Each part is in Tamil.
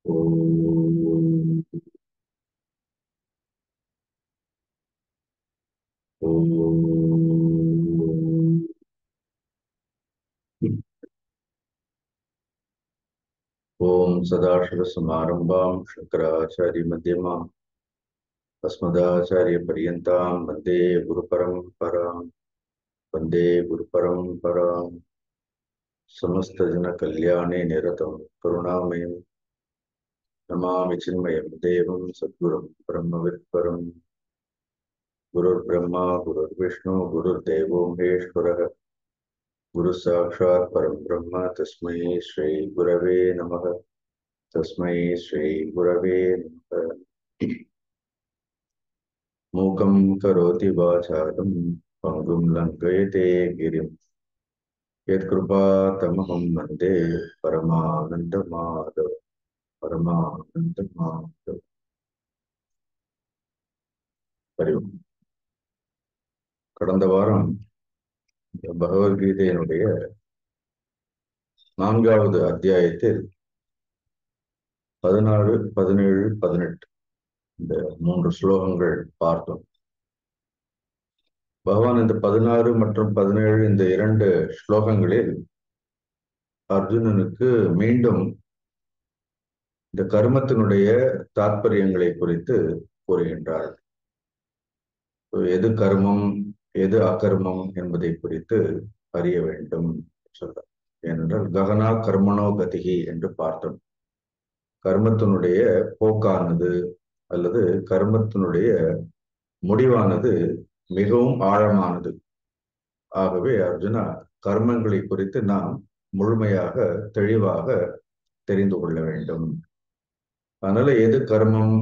ஓம் சதாசிவசமாரம்பாம் சங்கராச்சாரிய மத்தியமாம் अस्मदाचार्य पर्यन्तां वन्दे गुरुपरम्परां वन्दे गुरुपरम्परां समस्तजनकल्याणे निरतं करुणामयं नमामि चिन्मयं देवं सद्गुरुं ब्रह्मविद्वरं गुरुर्ब्रह्मा गुरुर्विष्णु गुरुर्देवो महेश्वरः गुरुसाक्षात् परं ब्रह्म तस्मै श्रीगुरवे नमः तस्मै श्रीगुरवे नमः। मूकं करोति वाचालं पङ्गुं लङ्घयते गिरिं यत्कृपातमहं वन्दे परमानन्दमाधव परमानन्दमाधव। கடந்த வாரம் பகவத்கீதையினுடைய 4வது அத்தியாயத்தில் 16, 17, 18 இந்த 3 ஸ்லோகங்கள் பார்த்தோம். பகவான் இந்த 16 மற்றும் 17 இந்த 2 ஸ்லோகங்களில் அர்ஜுனனுக்கு மீண்டும் இந்த கர்மத்தினுடைய தாற்பயங்களை குறித்து கூறுகின்றார். எது கர்மம் எது அகர்மம் என்பதை குறித்து அறிய வேண்டும் சொல்றார். ஏனென்றால் ககனா கர்மனோ கதிகி என்று பார்த்தோம். கர்மத்தினுடைய போக்கானது அல்லது கர்மத்தினுடைய முடிவானது மிகவும் ஆழமானது. ஆகவே அர்ஜுனா, கர்மங்களை குறித்து நாம் முழுமையாக தெளிவாக தெரிந்து கொள்ள வேண்டும். அதனால எது கர்மம்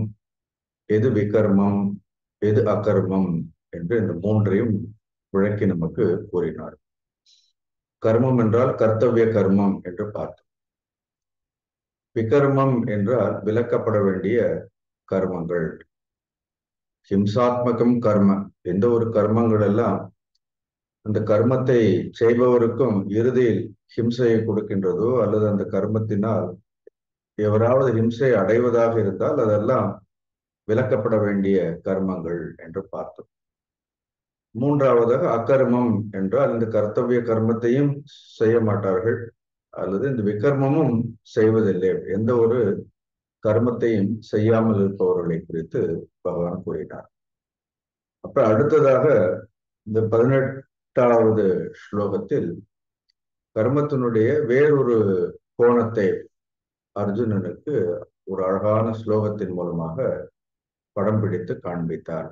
எது விகர்மம் எது அகர்மம் என்று இந்த 3ஐயும் விளக்கி நமக்கு கூறினார். கர்மம் என்றால் கர்த்தவிய கர்மம் என்று பார்த்தோம். விகர்மம் என்றால் விலக்கப்பட வேண்டிய கர்மங்கள். ஹிம்சாத்மகம் கர்ம, எந்த ஒரு கர்மங்கள் எல்லாம் அந்த கர்மத்தை செய்பவருக்கும் இறுதியில் ஹிம்சையை கொடுக்கின்றதோ அல்லது அந்த கர்மத்தினால் எவராவது ஹிம்சை அடைவதாக இருந்தால் அதெல்லாம் விலக்கப்பட வேண்டிய கர்மங்கள் என்று பார்த்தோம். 3வதாக அகர்மம் என்றால் இந்த கர்த்தவிய கர்மத்தையும் செய்ய மாட்டார்கள் அல்லது இந்த விகர்மமும் செய்வதில்லை. எந்த ஒரு கர்மத்தையும் செய்யாமல் இருப்பவர்களை குறித்து பகவான் கூறினார். அப்புறம் அடுத்ததாக இந்த 18வது ஸ்லோகத்தில் கர்மத்தினுடைய வேறொரு கோணத்தை அர்ஜுனனுக்கு ஒரு அழகான ஸ்லோகத்தின் மூலமாக படம் பிடித்து காண்பித்தார்.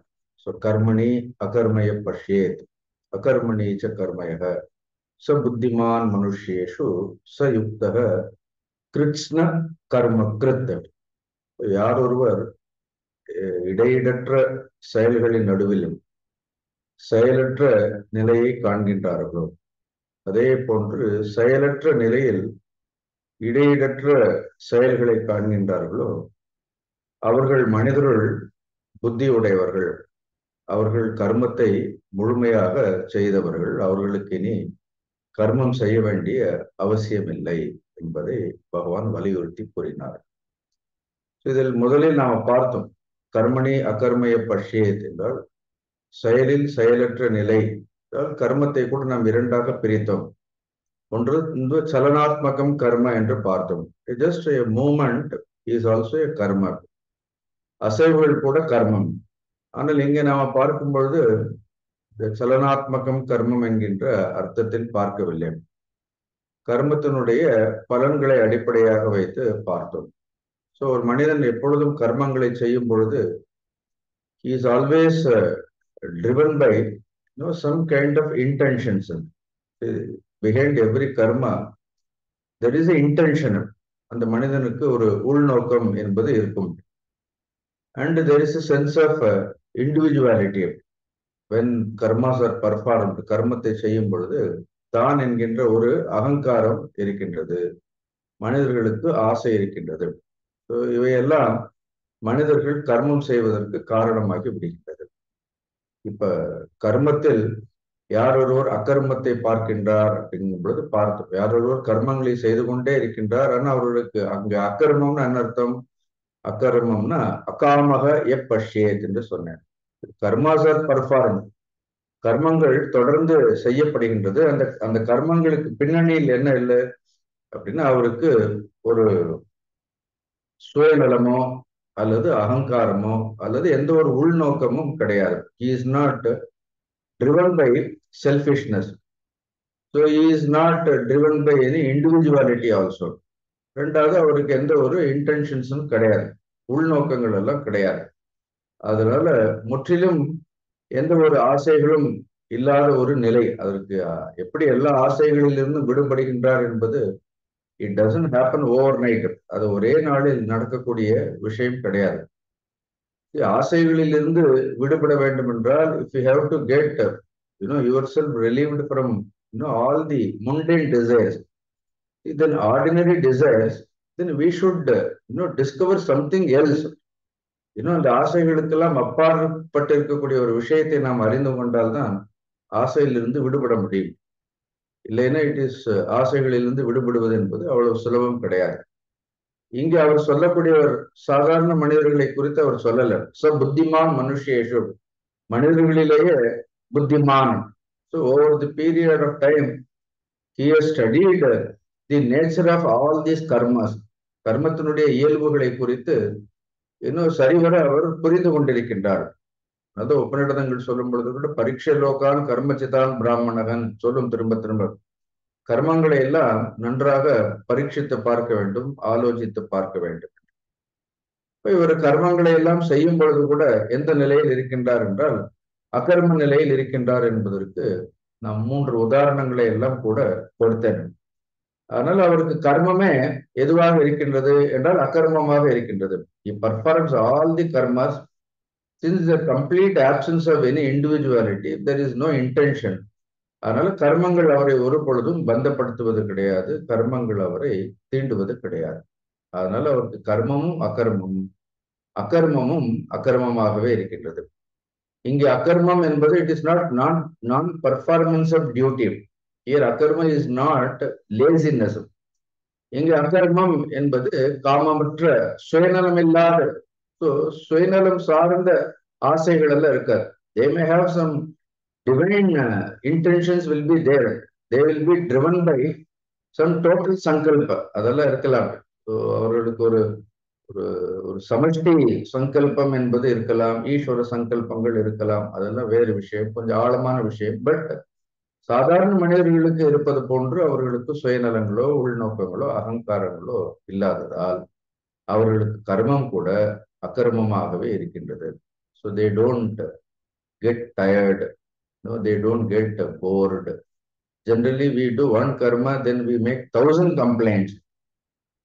கர்மணி அகர்மய பஷ்யேத் அகர்மணி ச கர்மயக ச புத்திமான் மனுஷ்யேஷு ச யுக்தக கிருஷ்ண கர்ம கிருத். யார் ஒருவர் இடையிடற்ற செயல்களின் நடுவிலும் செயலற்ற நிலையை காண்கின்றார்களோ, அதே போன்று செயலற்ற நிலையில் இடையிடற்ற செயல்களை காண்கின்றார்களோ அவர்கள் மனிதர்கள் புத்தி உடையவர்கள், அவர்கள் கர்மத்தை முழுமையாக செய்தவர்கள், அவர்களுக்கு இனி கர்மம் செய்ய வேண்டிய அவசியமில்லை என்பதை பகவான் வலியுறுத்தி கூறினார். இதில் முதலில் நாம் பார்த்தோம், கர்மணி அகர்மய பஷ்யேத் என்றால் செயலில் செயலற்ற நிலை. கர்மத்தை கூட நாம் 2ஆக பிரித்தோம். ஒன்று இந்த சலனாத்மகம் கர்ம என்று பார்த்தோம். Just a movement is also a karma. அசைவுகள் கூட கர்மம். ஆனால் இங்கே நாம பார்க்கும் பொழுது சலனாத்மகம் கர்மம் என்கின்ற அர்த்தத்தில் பார்க்கவில்லை. கர்மத்தினுடைய பலன்களை அடிப்படையாக வைத்து பார்த்தோம். ஸோ ஒரு மனிதன் எப்பொழுதும் கர்மங்களை செய்யும் பொழுது he is always driven by some kind of intentions. Behind every karma there is an intention. அந்த மனிதனுக்கு ஒரு உள்நோக்கம் என்பது இருக்கும். And there is a sense of individuality when karmas are performed. கர்மத்தை செய்யும் பொழுது தான் என்கின்ற ஒரு அகங்காரம் இருக்கின்றது, மனிதர்களுக்கு ஆசை இருக்கின்றது. இவையெல்லாம் மனிதர்கள் கர்மம் செய்வதற்கு காரணமாகி விடுகின்றது. இப்ப கர்மத்தில் யார் ஒருவர் அக்கர்மத்தை பார்க்கின்றார் அப்படிங்கும் பொழுது பார்த்தோம். யார் ஒருவர் கர்மங்களை செய்து கொண்டே இருக்கின்றார், ஆனா அவர்களுக்கு அங்க அக்கர்மம்னு என்ன அர்த்தம்? அக்கர்மம்னா அகாமக எப்பஷ்யேத் என்று சொன்னேன். Karmas are perform. கர்மங்கள் தொடர்ந்து செய்யப்படுகின்றது. அந்த அந்த கர்மங்களுக்கு பின்னணியில் என்ன இல்லை அப்படின்னா அவருக்கு ஒரு சுயநலமோ அல்லது அகங்காரமோ அல்லது எந்த ஒரு உள்நோக்கமும் கிடையாது. He is not driven by selfishness. So he is not driven by any individuality also. ரெண்டாவது அவருக்கு எந்த ஒரு இன்டென்ஷன்ஸும் கிடையாது, உள்நோக்கங்கள் எல்லாம் கிடையாது. அதனால முற்றிலும் எந்த ஒரு ஆசைகளும் இல்லாத ஒரு நிலை. அதற்கு எப்படி எல்லா ஆசைகளிலிருந்து விடுபடுகின்றார் என்பது it doesn't happen over night. அது ஒரே நாளில் நடக்கக்கூடிய விஷயம் கிடையாது. ஆசைகளிலிருந்து விடுபட வேண்டும் என்றால் if you have to get yourself relieved from all the mundane desires, then ordinary desires, then we should discover something else. அந்த ஆசைகளுக்கெல்லாம் அப்பாற்பட்டு இருக்கக்கூடிய ஒரு விஷயத்தை நாம் அறிந்து கொண்டால்தான் ஆசையிலிருந்து விடுபட முடியும். இல்லைன்னா ஆசைகளிலிருந்து விடுபடுவது என்பது அவ்வளவு சுலபம் கிடையாது. இங்கே அவர் சொல்லக்கூடிய ஒரு சாதாரண மனிதர்களை குறித்து அவர் சொல்லல. புத்திமான் மனுஷேஷு, மனிதர்களிலேயே புத்திமான். So over the period of time he has studied the nature of all these karmas. கர்மத்தினுடைய இயல்புகளை குறித்து இன்னும் சரிவர அவர் புரிந்து கொண்டிருக்கின்றார். அது உபநிடதங்கள் சொல்லும் பொழுது கூட பரீட்சை லோகான் கர்மச்சிதான் பிராமணகன் சொல்லும் திரும்ப திரும்ப. கர்மங்களை எல்லாம் நன்றாக பரீட்சித்து பார்க்க வேண்டும், ஆலோசித்து பார்க்க வேண்டும். இவர் கர்மங்களை எல்லாம் செய்யும் பொழுது கூட எந்த நிலையில் இருக்கின்றார் என்றால் அகர்ம நிலையில் இருக்கின்றார் என்பதற்கு நாம் 3 உதாரணங்களை எல்லாம் கூட கொடுத்தேன். அதனால அவருக்கு கர்மமே எதுவாக இருக்கின்றது என்றால் அகர்மமாக இருக்கின்றது. He performs all the karmas since the complete absence of any individuality, there is no intention. அதனால கர்மங்கள் அவரை ஒரு பொழுதும் பந்தப்படுத்துவது கிடையாது, கர்மங்கள் அவரை தீண்டுவது கிடையாது. அதனால அவருக்கு கர்மமும் அகர்மமும் அகர்மமாகவே இருக்கின்றது. இங்கே அகர்மம் என்பது it is non performance of duty. Here அகர்ம இஸ் நாட் லேசினஸ். இங்கே அகர்மம் என்பது காமமற்ற சுயநலம் இல்லாத, சுயநலம் சார்ந்த ஆசைகள் எல்லாம் இருக்காது. They may have some divine intentions will be there. They will be driven by some total sankalpa. அதெல்லாம் இருக்கலாம். அவர்களுக்கு ஒரு ஒரு சமஷ்டி சங்கல்பம் என்பது இருக்கலாம், ஈஸ்வர சங்கல்பங்கள் இருக்கலாம். அதெல்லாம் வேறு விஷயம், கொஞ்சம் ஆழமான விஷயம். பட் சாதாரண மனிதர்களுக்கு இருப்பது போன்று அவர்களுக்கு சுயநலங்களோ உள்நோக்கங்களோ அகங்காரங்களோ இல்லாததால் அவர்களுக்கு கர்மம் கூட அகர்மமாகவே இருக்கின்றது. So they don't get tired. No, they don't get bored. Generally we do one karma, then we make 1000 complaints.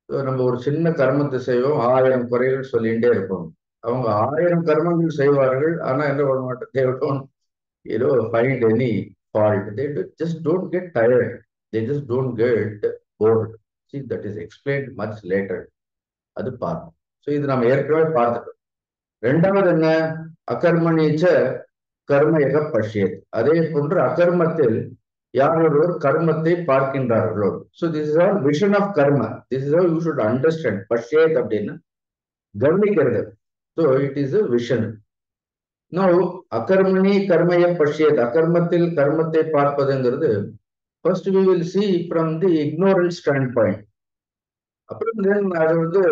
நம்ம ஒரு சின்ன கர்மத்தை செய்வோம், 1000 குறைகள் சொல்லிகிட்டே இருப்போம். அவங்க 1000 கர்மங்கள் செய்வார்கள், ஆனா என்ன பண்ண மாட்டோம், they don't find any fault. They just don't get tired. They just don't get bored. See, that is explained much later. அது பார்ப்போம். ஸோ இது நம்ம ஏற்கனவே பார்த்துட்டோம். ரெண்டாவது என்ன, அகர்மணிச்ச கர்ம எக பஷ்யத். அதே போன்று அகர்மத்தில் யார் ஒருவர் கர்மத்தை பார்க்கின்றார்களோ. So this is all vision of karma. This is all you should understand. பஷ்யத் அப்படின்னா கவனிக்கிறது. So it is a vision. Now, அகர்மணி கர்மய பஷ்யத், அகர்மத்தில் கர்மத்தை பார்ப்பதுங்கிறது first we will see from the ignorant standpoint. அப்புறம் அது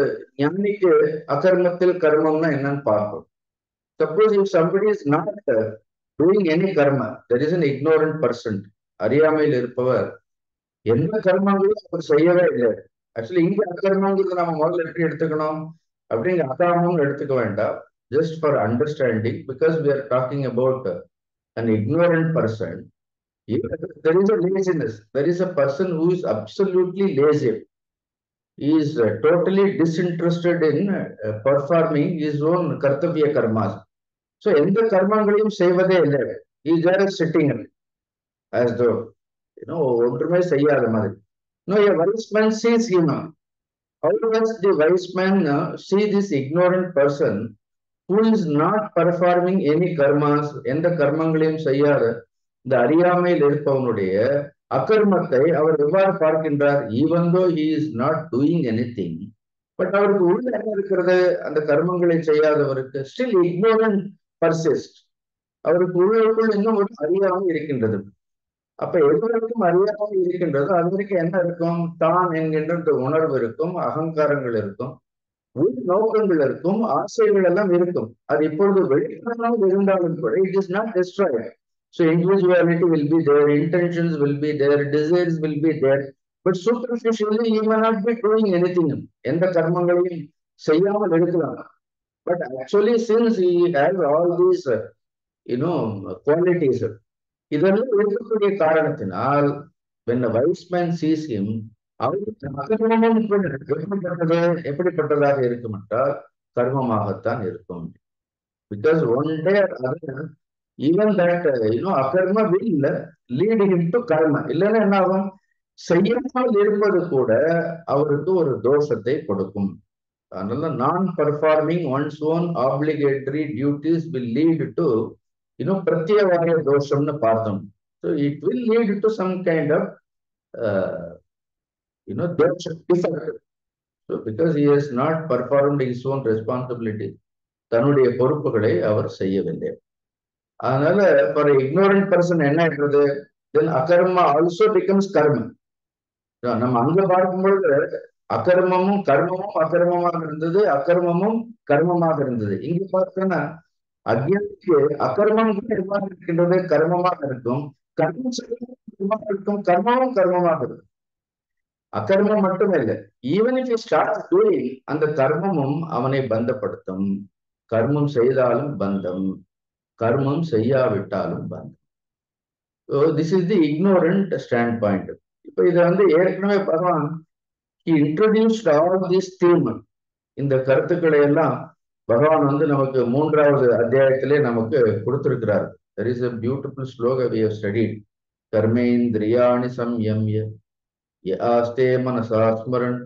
ஞானிக்கு அகர்மத்தில் கர்மம்னா என்னன்னு பார்ப்போம். Suppose if somebody is not doing any karma, there is an ignorant person. அறியாமையில் இருப்பவர் எந்த கர்மங்களும் அவர் செய்யவே இல்லை. ஆக்சுவலி இங்க அகர்மங்கிறது நம்ம முதல்ல எப்படி எடுத்துக்கணும் அப்படிங்க, அகாமம் எடுத்துக்க வேண்டாம். Just for understanding, because we are talking about an ignorant person, there is a laziness. There is a person who is absolutely lazy. He is totally disinterested in performing his own kartavya karmas. So, எந்த கர்மங்களையும் செய்வதே இல்லை. He is there sitting as though, ஒன்றுமே செய்யாத மாதிரி. No, a wise man sees him. How does the wise man see this ignorant person who is not performing any karmas, எந்த கர்மங்களையும் செய்யாத இந்த அறியாமையில் இருப்பவனுடைய அகர்மத்தை அவர் எவ்வாறு பார்க்கின்றார்? Even though he is not doing anything, but அவருக்கு உள்ள என்ன இருக்கிறது? அந்த கர்மங்களை செய்யாதவருக்கு ஸ்டில் இக்னோரன்ட் பர்சிஸ்ட். அவருக்கு உள்ளுக்குள் இன்னும் ஒரு அறியாமை இருக்கின்றது. அப்ப எதுவரைக்கும் அறியாமை இருக்கின்றதோ அது வரைக்கும் என்ன இருக்கும்? தான் என்கின்ற உணர்வு இருக்கும், அகங்காரங்கள் இருக்கும், உள் நோக்கங்கள் இருக்கும், ஆசைகள் எல்லாம் இருக்கும். அது இப்பொழுது வெளிப்படையாக இருந்தாலும் கூட it is not destroyed. So individuality will be there, intentions will be there, desires will be there, but superficially you may not be doing anything. எந்த கர்மங்களையும் செய்யாமல் இருக்கலாம். But actually since he has all these qualities, இதெல்லாம் இருக்கக்கூடிய காரணத்தினால் when a wise man sees him, அவருக்கு அகர்மமும் எப்படிப்பட்டதாக இருக்கும் என்றால் கர்மமாகத்தான் இருக்கும். Because one day or other, even that akarma will lead him to karma. இல்லைன்னா என்ன ஆகும்? செய்யாமல் இருப்பது கூட அவருக்கு ஒரு தோஷத்தை கொடுக்கும். அதனால நான் performing one's own obligatory duties will lead to பிரத்யவாய தோஷம்னு பார்த்தோம். So it will lead to some kind of dosha defect. So because he has not performed his own responsibility, தன்னுடைய பொறுப்புகளை அவர் செய்யவில்லை. அதனால ஃபார் இக்னோரண்ட் பர்சன் என்ன ஆயிடுறது? தென் அகர்மா ஆல்சோ பிகம்ஸ் கர்ம. நம்ம அங்க பார்க்கும்பொழுது அகர்மமும் கர்மமும் அகர்மமாக இருந்தது, அகர்மமும் கர்மமாக இருந்தது. இங்க பார்த்தோன்னா அக்ஞானிக்கு அகர்மம் கூட எவ்வாறு இருக்கின்றது? கர்மமாக இருக்கும். கர்மம் இருக்கும், கர்மமும் கர்மமாக இருக்கும். அகர்மம் மட்டுமே இல்லை, even if you start doing, அந்த கர்மமும் அவனை பந்தப்படுத்தும். கர்மம் செய்தாலும் பந்தம், கர்மம் செய்யாவிட்டாலும் பந்தம். So this is the ignorant standpoint. இப்ப இதை ஏற்கனவே பகவான் he introduced all these themes. இந்த கருத்துக்களை எல்லாம் பகவான் நமக்கு 3வது அத்தியாயத்திலே நமக்கு கொடுத்திருக்கிறார். There is a beautiful sloka we have studied. கர்மேந்திரியாணி சம்யம்ய யாஸ்தே மனசா ஸ்மரன்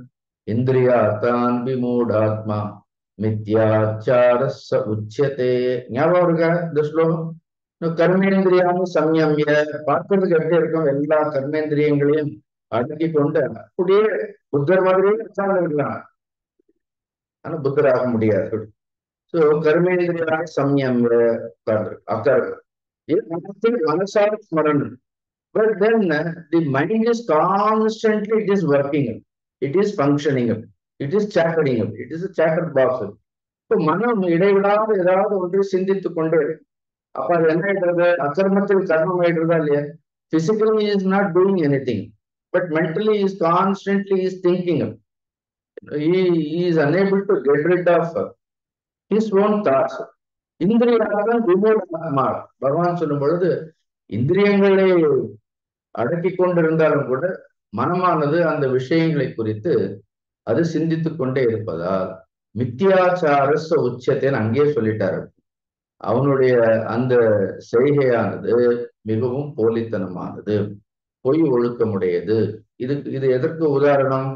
இந்திரியாத்தான் விமூடாத்மா மித்யாச்சாரஸ்ஸ உச்யதே. ஞாபகம் இருக்கா இந்த ஸ்லோகம்? கர்மேந்திரியாணி சம்யம்ய, பார்க்கறதுக்கு எப்படி இருக்கும்? எல்லா கர்மேந்திரியங்களையும் அடக்கி கொண்டு அப்படியே புத்தர் மாதிரியே உட்கார்ந்து இருக்கலாம், ஆனா புத்தர் ஆக முடியாது. சோ கர்மேந்திரியாணி சம்யம்ய உட்கார்ந்து அக்கர்ம மனசா ஸ்மரணம். But then the mind is constantly, it is working, it is functioning, it is chattering, it is a chatter box. So மனம் இடைவிடாத ஏதாவது ஒன்று சிந்தித்துக் கொண்டு, அப்ப அது என்ன ஆயிடுறது? அக்கர்மத்தில் கர்மம் ஆயிடுறதா இல்லையா? Physically he is not doing anything, but mentally he is constantly is thinking. He is unable to get rid of his own thoughts. இந்திரியாத்தான் விமூடாத்மா. பகவான் சொல்லும் பொழுது இந்திரியங்களை அடக்கி கொண்டிருந்தாலும் கூட மனமானது அந்த விஷயங்களை குறித்து அது சிந்தித்துக் கொண்டே இருப்பதால் மித்தியாச்சாரஸ்ஸ உச்சத்தைன்னு அங்கேயே சொல்லிட்டாரு. அவனுடைய அந்த செய்கையானது மிகவும் போலித்தனமானது, பொய் ஒழுக்கமுடையது. இது எதற்கு உதாரணம்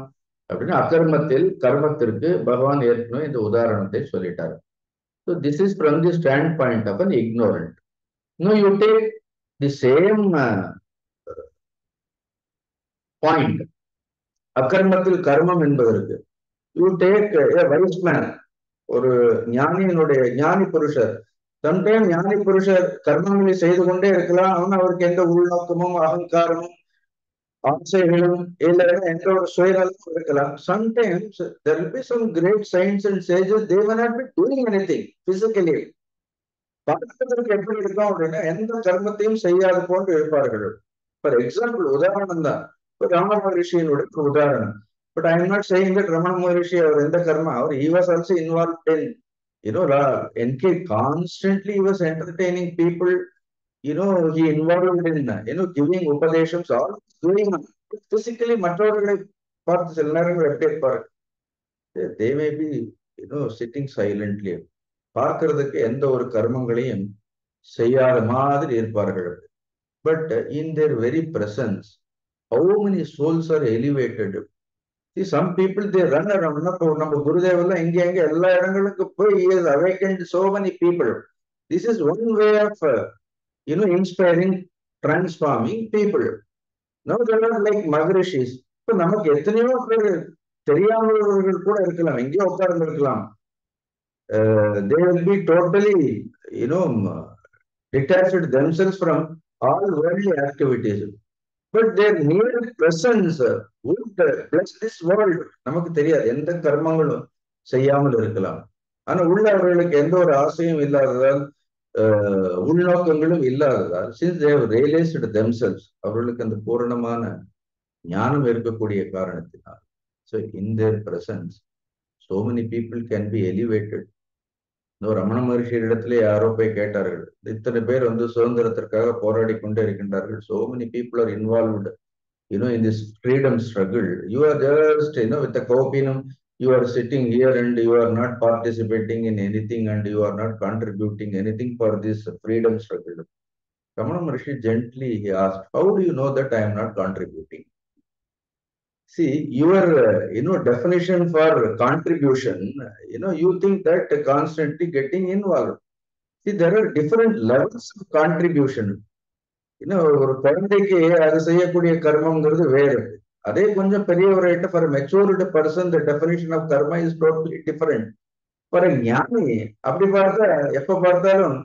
அப்படின்னா அகர்மத்தில் கர்மத்திற்கு பகவான் ஏற்கனவே இந்த உதாரணத்தை சொல்லிட்டாரு. So this is from the standpoint of an ignorant. No, you take the same point, அகர்மத்தில் கர்மம் என்பதற்கு. You take a wise man, ஒரு ஞானி புருஷர். சம்டைம் ஞானி புருஷர் கர்மங்களை செய்து கொண்டே இருக்கலாம், அவன் அவருக்கு எந்த உள்நோக்கமும் அகங்காரமும் ஆசைகளும் இல்லைன்னா எந்த ஒரு சுயநலமும் இருக்கலாம். Sometimes there will be some great saints and sages, they may not be doing anything physically. பார்ப்பதற்கு எப்படி இருக்கும் அப்படின்னா எந்த கர்மத்தையும் செய்யாது போன்று இருப்பார்கள். ஃபார் எக்ஸாம்பிள், உதாரணம் தான் ரமண மகரிஷியினுடைய உதாரணம். But I am not saying that Ramana Maharishi அவர் எந்த கர்மா, அவர் he was also involved in constantly he was entertaining people, he involved in giving upadeshams, all doing physically. மற்றவர்களை பார்த்து சில நேரங்கள் எப்படி இருப்பாரு? they may be sitting silently, பார்க்கறதுக்கு எந்த ஒரு கர்மங்களையும் செய்யாத மாதிரி இருப்பார்கள். But in their very presence, how many souls are elevated? See, some people they run around. நம்ம குருதேவெல்லாம் இங்க எல்லா இடங்களுக்கு போய் he has awakened so many people. This is one way of inspiring, transforming people. Now they are like Maharishis. இப்போ நமக்கு எத்தனையோ பேர் தெரியாதவர்கள் கூட இருக்கலாம், எங்கேயோ உட்கார்ந்து இருக்கலாம். They will be totally, detached themselves from all worldly activities. But their mere presence would bless this world. நமக்கு தெரியாது, எந்த கர்மங்களும் செய்யாமல் இருக்கலாம். ஆனா உள்ள அவர்களுக்கு எந்த ஒரு ஆசையும் இல்லாததால், உள்நோக்கங்களும் இல்லாததால், since they have realized themselves, அவர்களுக்கு அந்த பூரணமான ஞானம் இருக்கக்கூடிய காரணத்தினால், so in their presence so many people can be elevated. Ramana மகர்ஷி இடத்துல யாரோ போய் கேட்டார்கள், இத்தனை பேர் சுதந்திரத்திற்காக போராடி கொண்டே இருக்கின்றார்கள், so many people are involved in this freedom struggle. You are just with the copium, you are sitting here and you are not participating in anything and you are not contributing anything for this freedom struggle. Ramana Maharshi gently he asked, how do you know that I am not contributing? See, your definition for contribution, you think that constantly getting involved. See, there are different levels of contribution. ஒரு குழந்தைக்கு அது செய்யக்கூடிய கர்மம்ங்கிறது வேறு. அதே கொஞ்சம் பெரியவர்கிட்ட for matured person the definition of karma is totally different. For ஞானி அப்படி பார்த்தா எப்ப பார்த்தாலும்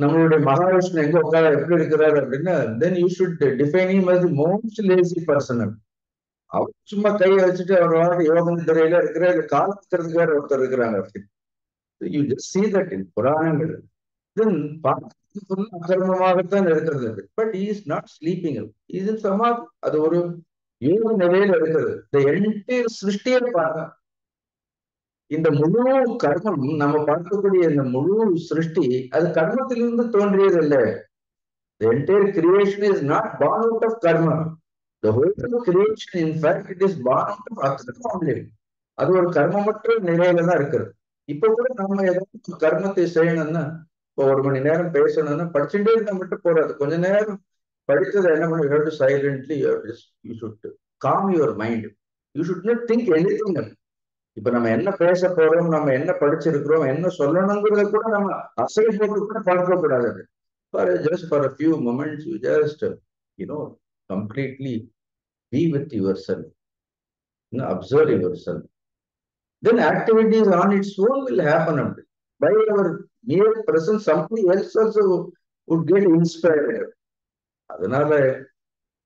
நம்மளுடைய மகாவிஷ்ணு எங்க உட்கார எப்படி இருக்கிறாரு அப்படின்னா, then you should define him as the most lazy person. அவர் சும்மா கையை வச்சுட்டு அவர் வாங்க யோகம் துறையில இருக்கிற காலத்துக்கார ஒருத்தர் இருக்கிறாங்க. You just see that in புராணங்கள். தென் அகர்மமாகத்தான் இருக்கிறது. But he is not sleeping. He is in samadhi. அது ஒரு யோக நிலையில இருக்கிறது. இந்த என்டையர் சிருஷ்டியை பார்க்க, இந்த முழு கர்மம் நம்ம பார்க்கக்கூடிய இந்த முழு சிருஷ்டி அது கர்மத்திலிருந்து தோன்றியது இல்லை. The entire creation is not born out of karma. The whole creation, in fact, it is born out of akarma only. அது ஒரு கர்மமற்ற நிலையில தான் இருக்கிறது. இப்ப கூட நம்ம ஏதாவது கர்மத்தை செய்யணும்னா, இப்போ 1 மணி நேரம் பேசணும்னா படிச்சுட்டே இருந்தா மட்டும் போறாது. கொஞ்ச நேரம் படிச்சதை என்ன பண்ண, you have to silently, you should calm your mind. You should not think anything. இப்ப நம்ம என்ன பேச போறோம், நம்ம என்ன படிச்சிருக்கிறோம், என்ன சொல்லணுங்கிறத கூட நம்ம அசை போட்டு கூட பார்க்க கூடாது. Just for a few moments, you just completely be with yourself, observe yourself. Then activities on its own will happen. By our mere presence, somebody else also would get inspired. அதனால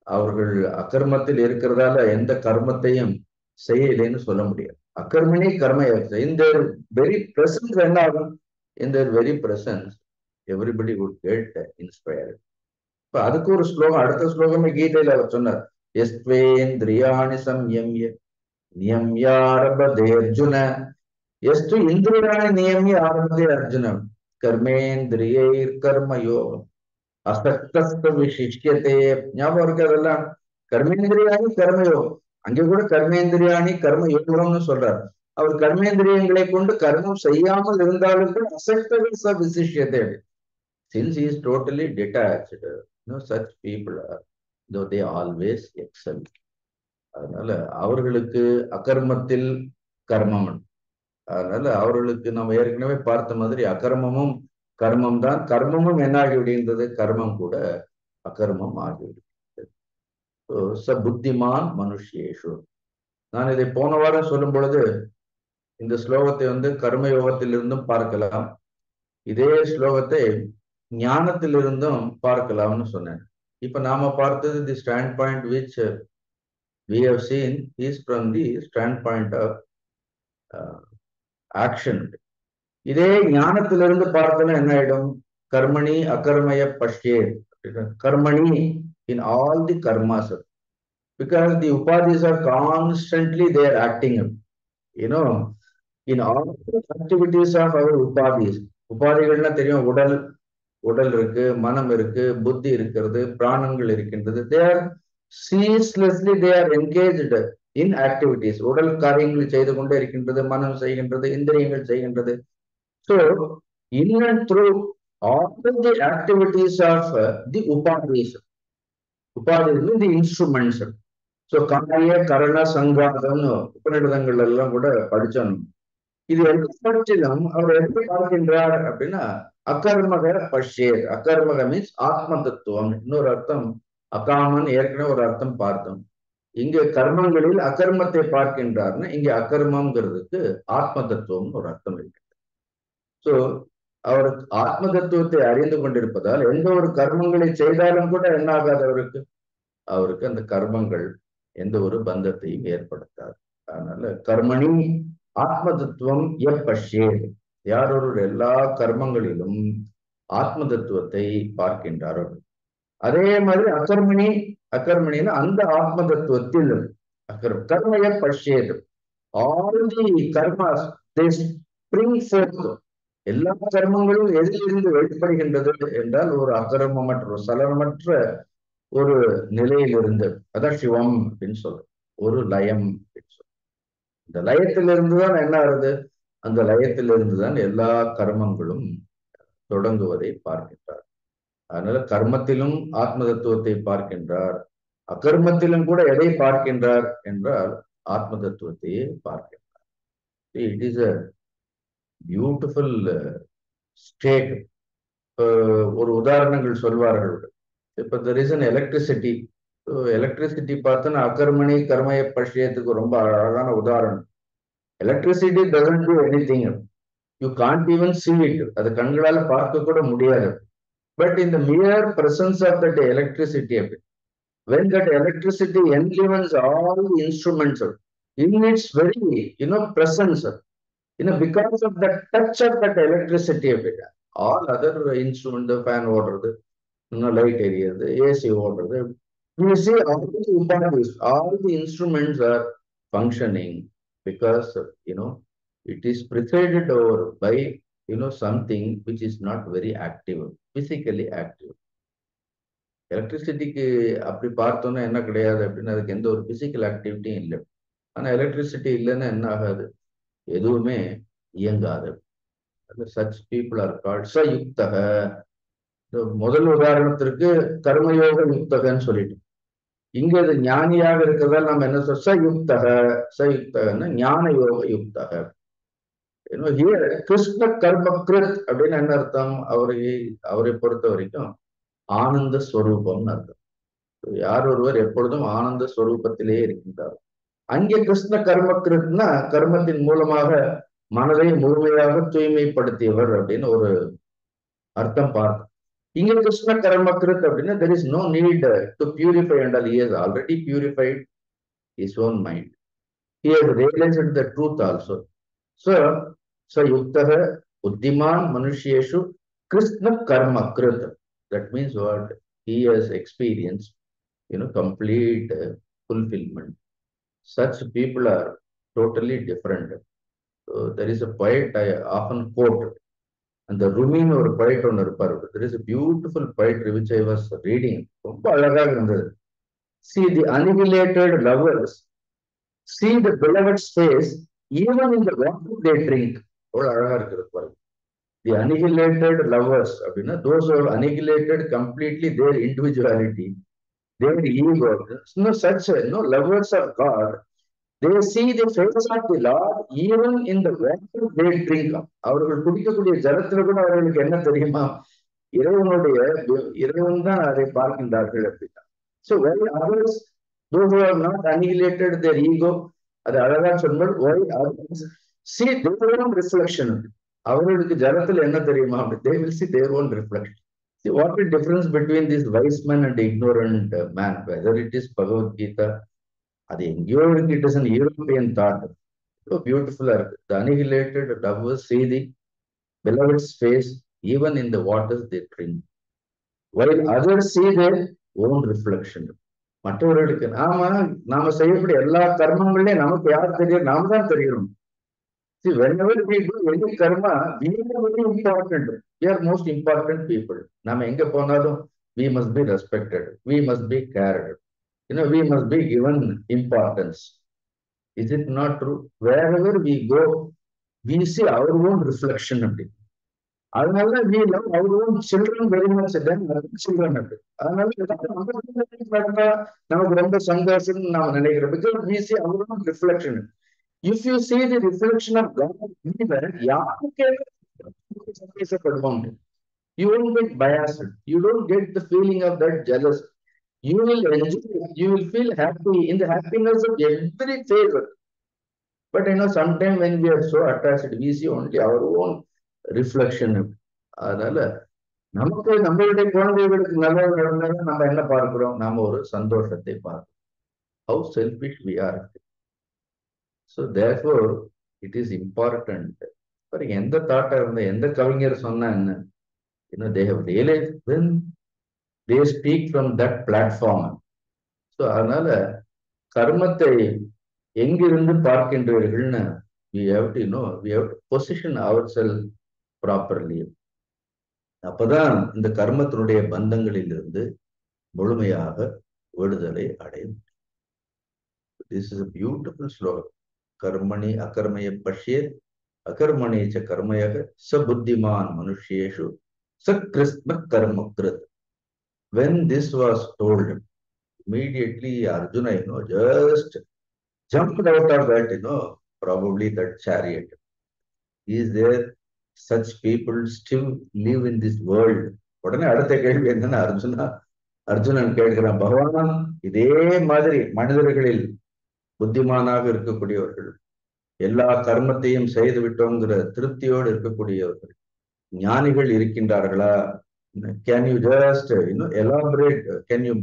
அவர்கள் அகர்மத்தில் இருக்கிறதால எந்த கர்மத்தையும் செய்யலைன்னு சொல்ல முடியாது. அகர்மனே கர்ம இந்த வெரி பிரசன்ஸ் என்ன ஆகும், இந்த very presence everybody would get inspired. இப்ப அதுக்கு ஒரு ஸ்லோகம், அடுத்த ஸ்லோகமே கீதையில அவர் சொன்னார், எஸ்வேந்திரியாணி சம்யம்ய நியம்ய ஆரம்பதே அர்ஜுன, எஸ்து இந்திரியாணி நியம்ய ஆரம்பதே அர்ஜுன கர்மேந்திரியைர் கர்மயோகம் அசக்த விசிஷ்யத்தே. ஞாபகம் இருக்கு அதெல்லாம்? கர்மேந்திரியாணி கர்மயோகம், அங்கே கூட கர்மேந்திரியாணி கர்ம யோகம்னு சொல்றாரு. அவர் கர்மேந்திரியங்களை கொண்டு கர்மம் செய்யாமல் இருந்தாலும் கூட அசக்த விசிஷ்யத்தை. Since he is totally detached, such people are, though they always excel. அதனால அவர்களுக்கு அகர்மத்தில் கர்மம். அதனால அவர்களுக்கு நம்ம ஏற்கனவே பார்த்த மாதிரி அகர்மமும் கர்மம் தான். கர்மமும் என்ன ஆகிவிடுகின்றது, கர்மம் கூட அகர்மம் ஆகிவிடுகிறது. ச புத்திமான் மனுஷேஷு. நான் இதை போன வாரம் சொல்லும் பொழுது இந்த ஸ்லோகத்தை கர்மயோகத்திலிருந்தும் பார்க்கலாம், இதே ஸ்லோகத்தை ஞானத்திலிருந்தும் பார்க்கலாம்னு சொன்னேன். இப்ப நாம பார்த்தது தி stand point which we have seen is from the standpoint of action. இதே ஞானத்திலிருந்து பார்த்தோன்னா என்ன ஆயிடும், கர்மணி அகர்மய பஷ்யே, கர்மணி in all the karmas, because the upadhis are constantly they are acting, in all the activities of our upadhis. உபாதிகள்னா தெரியும், உடல் இருக்கு, மனம் இருக்கு, புத்தி இருக்கிறது, பிராணங்கள் இருக்கின்றது. they are ceaselessly they are engaged in activities. உடல் காரியங்கள் செய்து கொண்டே இருக்கின்றது, மனம் செய்கின்றது, இந்திரியங்கள் செய்கின்றது. So in and through all the activities of the upadhis, the instruments. So காரிய கரண சங்காதம்னு உபநிடதங்கள் எல்லாம் கூட படிச்சோம். இது எந்த பட்சத்திலும் அவர் எப்படி பார்க்கின்றார் அப்படின்னா, அகர்மக பஷ்யேத். அகர்மக மீன்ஸ் ஆத்ம தத்துவம். இன்னொரு அர்த்தம் அகாமன், ஏற்கனவே ஒரு அர்த்தம் பார்த்தோம். இங்க கர்மங்களில் அகர்மத்தை பார்க்கின்றார்னு இங்க அகர்மங்கிறதுக்கு ஆத்ம தத்துவம்னு ஒரு அர்த்தம் இருக்கு. சோ அவர் ஆத்ம தத்துவத்தை அறிந்து கொண்டிருப்பதால் எந்த ஒரு கர்மங்களை செய்தாலும் கூட என்ன ஆகாது அவருக்கு, அவருக்கு அந்த கர்மங்கள் எந்த ஒரு பந்தத்தையும் ஏற்படுத்தாது. அதனால கர்மணி ஆத்ம தத்துவம் எப்பஷ்யே, யார் ஒரு எல்லா கர்மங்களிலும் ஆத்ம தத்துவத்தை பார்க்கின்றாரோ. அதே மாதிரி அகர்மணி, அகர்மணின்னு அந்த ஆத்ம தத்துவத்தில் கர்மய பஷ்யேது. All the karmas they spring forth. எல்லா கர்மங்களும் எதிலிருந்து வெளிப்படுகின்றது என்றால் ஒரு அகர்மமற்ற, ஒரு சலனமற்ற ஒரு நிலையிலிருந்து, அதான் சிவம் அப்படின்னு சொல்றோம், ஒரு லயம் அப்படின்னு சொல்றோம். இந்த லயத்திலிருந்து தான் என்ன ஆகுது, அந்த லயத்திலிருந்து தான் எல்லா கர்மங்களும் தொடங்குவதை பார்க்கின்றார். அதனால கர்மத்திலும் ஆத்ம தத்துவத்தை பார்க்கின்றார், அகர்மத்திலும் கூட எதை பார்க்கின்றார் என்றால் ஆத்ம தத்துவத்தையே பார்க்கின்றார். It is a beautiful state. ஒரு உதாரணங்கள் சொல்வார்கள். இப்ப there is an electricity. Electricity பார்த்தோன்னா அகர்மணி கர்மய பஷ்யத்துக்கு ரொம்ப அழகான உதாரணம். Electricity doesn't to anything, you can't even see it, அது கண்களால பார்க்க கூட முடியாது. But in the mere presence of that electricity, when that electricity enlivens all the instruments in its very presence, because of the touch of that electricity, all other instruments, the fan ஓடுறது, light எரியுது, AC ஓடுறது, you see all the bodies, all the instruments are functioning because it is presided over by something which is not very active, physically active. எலக்ட்ரிசிட்டிக்கு அப்படி பார்த்தோன்னா என்ன கிடையாது அப்படின்னு, அதுக்கு எந்த ஒரு பிசிக்கல் ஆக்டிவிட்டியும் இல்லை. ஆனா எலக்ட்ரிசிட்டி இல்லைன்னா என்ன ஆகாது, எதுவுமே இயங்காது. சச் பீப்புள் ஆர் கால்ட் சயுக்தக. முதல் உதாரணத்திற்கு கர்மயோக யுக்தகன்னு சொல்லிட்டு, இங்க அது ஞானியாக இருக்கிறதால நம்ம என்ன சொல்ற, சயுக்தக. சயுக்தகன்னா ஞான யோக யுக்தக. கிருஷ்ண கர்ம கிருத் அப்படின்னு என்ன அர்த்தம், அவரை பொறுத்த வரைக்கும் ஆனந்த ஸ்வரூபம்னு அர்த்தம். யார் ஒருவர் எப்பொழுதும் ஆனந்த ஸ்வரூபத்திலேயே இருக்கின்றார். அங்கே கிருஷ்ண கர்ம கிருத்னா கர்மத்தின் மூலமாக மனதை முழுமையாக தூய்மைப்படுத்தியவர் அப்படின்னு ஒரு அர்த்தம் பார்த்தோம். இங்க கிருஷ்ண கர்ம கிருத் அப்படின்னா there is no need to purify, and he has already purified his own mind. He has realized the truth also. So yuktaha buddhiman manusheshu krishna karma krit. That means what? He has experienced complete fulfillment. Such people are totally different. So there is a poet I often quote, and the Rumi or poet on there is a beautiful poetry which I was reading. See the annihilated lovers, see the beloved's face, even in the water they drink. The annihilated lovers, those who have annihilated completely their individuality, their ego, such lovers of God, they see the face of the Lord even in the water they drink. அவர்கள் குடிக்கக்கூடிய ஜலத்துல கூட அவர்களுக்கு என்ன தெரியுமா, இறைவன் தான் அதை பார்க்கின்றார்கள் அப்படின்னா. So while others, those who have not annihilated their ego, அது அழகா சொன்னால், why others see their own reflection. அவர்களுக்கு ஜலத்துல என்ன தெரியுமா, they will see their own reflection. See what is the difference between this wise man and ignorant man, whether it is Bhagavad Gita, அது எங்கேயோ இருக்கு, it is an European thought. So beautiful. The annihilated lovers see the beloved's face even in the waters they drink, while others see their own reflection. மற்றவர்களுக்கு நாம செய்யக்கூடிய எல்லா கர்மங்களையும் நமக்கு யார் தெரியும், நாம தான் தெரியும். See, whenever we do any karma, we are very important. We are most important people. நாம எங்க போனாலும் we must be respected, we must be cared, we must be given importance. Is it not true? Wherever we go, we see our own reflection of it. அதனால we love our own children very much than other children. அதனால நமக்கு ரொம்ப சந்தோஷம் நாம நினைக்கிறோம், because we see our own reflection. If you see the reflection of God, யாருக்கு சந்தோஷப்படுவோம். You won't get biased. You don't get the feeling of that jealous. You will enjoy, you will feel happy in the happiness of every phase. But sometimes when we are so attached, we see only our own reflection. அதனால நமக்கு நம்மளுடைய குழந்தைகளுக்கு நல்லது நடந்தாலும் நம்ம என்ன பார்க்கிறோம்? நாம ஒரு சந்தோஷத்தை பார்க்கிறோம். How selfish we are. So therefore, it is important. பாருங்க, எந்த தாட்டா இருந்த எந்த கவிஞர் சொன்னா என்ன? They have realized when they speak from that platform. So அதனால கர்மத்தை எங்கிருந்து பார்க்கின்றீர்கள்னு we have to position ourselves properly. அப்பதான் இந்த கர்மத்தினுடைய பந்தங்களில் இருந்து முழுமையாக விடுதலை அடையும். This is a beautiful slogan. கர்மணி அகர்மய பஷ்யேத் அகர்மணேச்ச கர்மயக சபுத்திமான் மனுஷ்யேஷு சக்ருஷ்ண கர்மக்ருத். When this was told, immediately Arjuna, just jumped out of that, probably that chariot. Is there such people still live in this world? உடனே அடுத்த கேள்வி என்னன்னா, அர்ஜுனன் கேட்கிறான், பகவான், இதே மாதிரி மனிதர்களில் புத்திமானாக இருக்கக்கூடியவர்கள், எல்லா கர்மத்தையும் செய்து விட்டோங்கிற திருப்தியோடு இருக்கக்கூடியவர்கள், ஞானிகள் இருக்கின்றார்களா? Can you just elaborate? Can you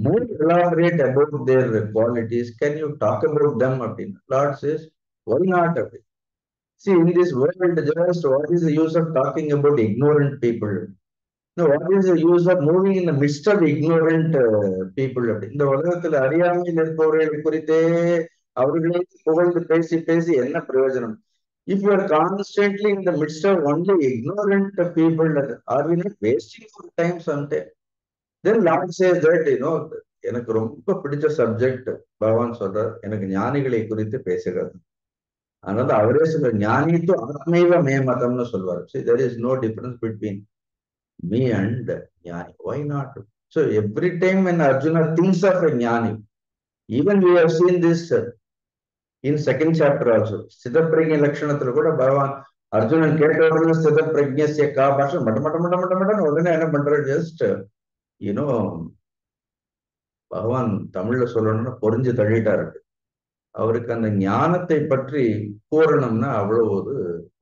more elaborate about their qualities? Can you talk about them? Lord says, why not? See, in this world, just what is the use of talking about ignorant people? No, what is the use of moving in the midst of ignorant people? இந்த உலகத்தில் அறியாமையில் இருப்பவர்கள் குறித்தே அவர்களே புகழ்ந்து பேசி பேசி என்ன பிரயோஜனம்? If you are constantly in the midst of only ignorant people, are we not wasting our time sometime? Then Lord says that, எனக்கு ரொம்ப பிடிச்ச சப்ஜெக்ட் பகவான் சொல்றார், எனக்கு ஞானிகளை குறித்து பேசுகிறது. அதனால அவரே சொல்ற, ஞானி து ஆத்மைவ மே மதம்னு சொல்வார். See, there is no difference between me and ஞானி. Why not? So every time when Arjuna thinks of a ஞானி, even we have seen this in second chapter also, ஸ்திதப்பிரஜ்ஞ லட்சணத்துல கூட பகவான் அர்ஜுனன் கேட்ட உடனே ஸ்திதப்பிரஜ்ஞஸ்ய கா பாஷ மட்ட உடனே என்ன பண்றாரு? ஜஸ்ட் பகவான் தமிழ்ல சொல்லணும்னா பொறிஞ்சு தள்ளிட்டாரு. அவருக்கு அந்த ஞானத்தை பற்றி கூறணும்னா அவ்வளவு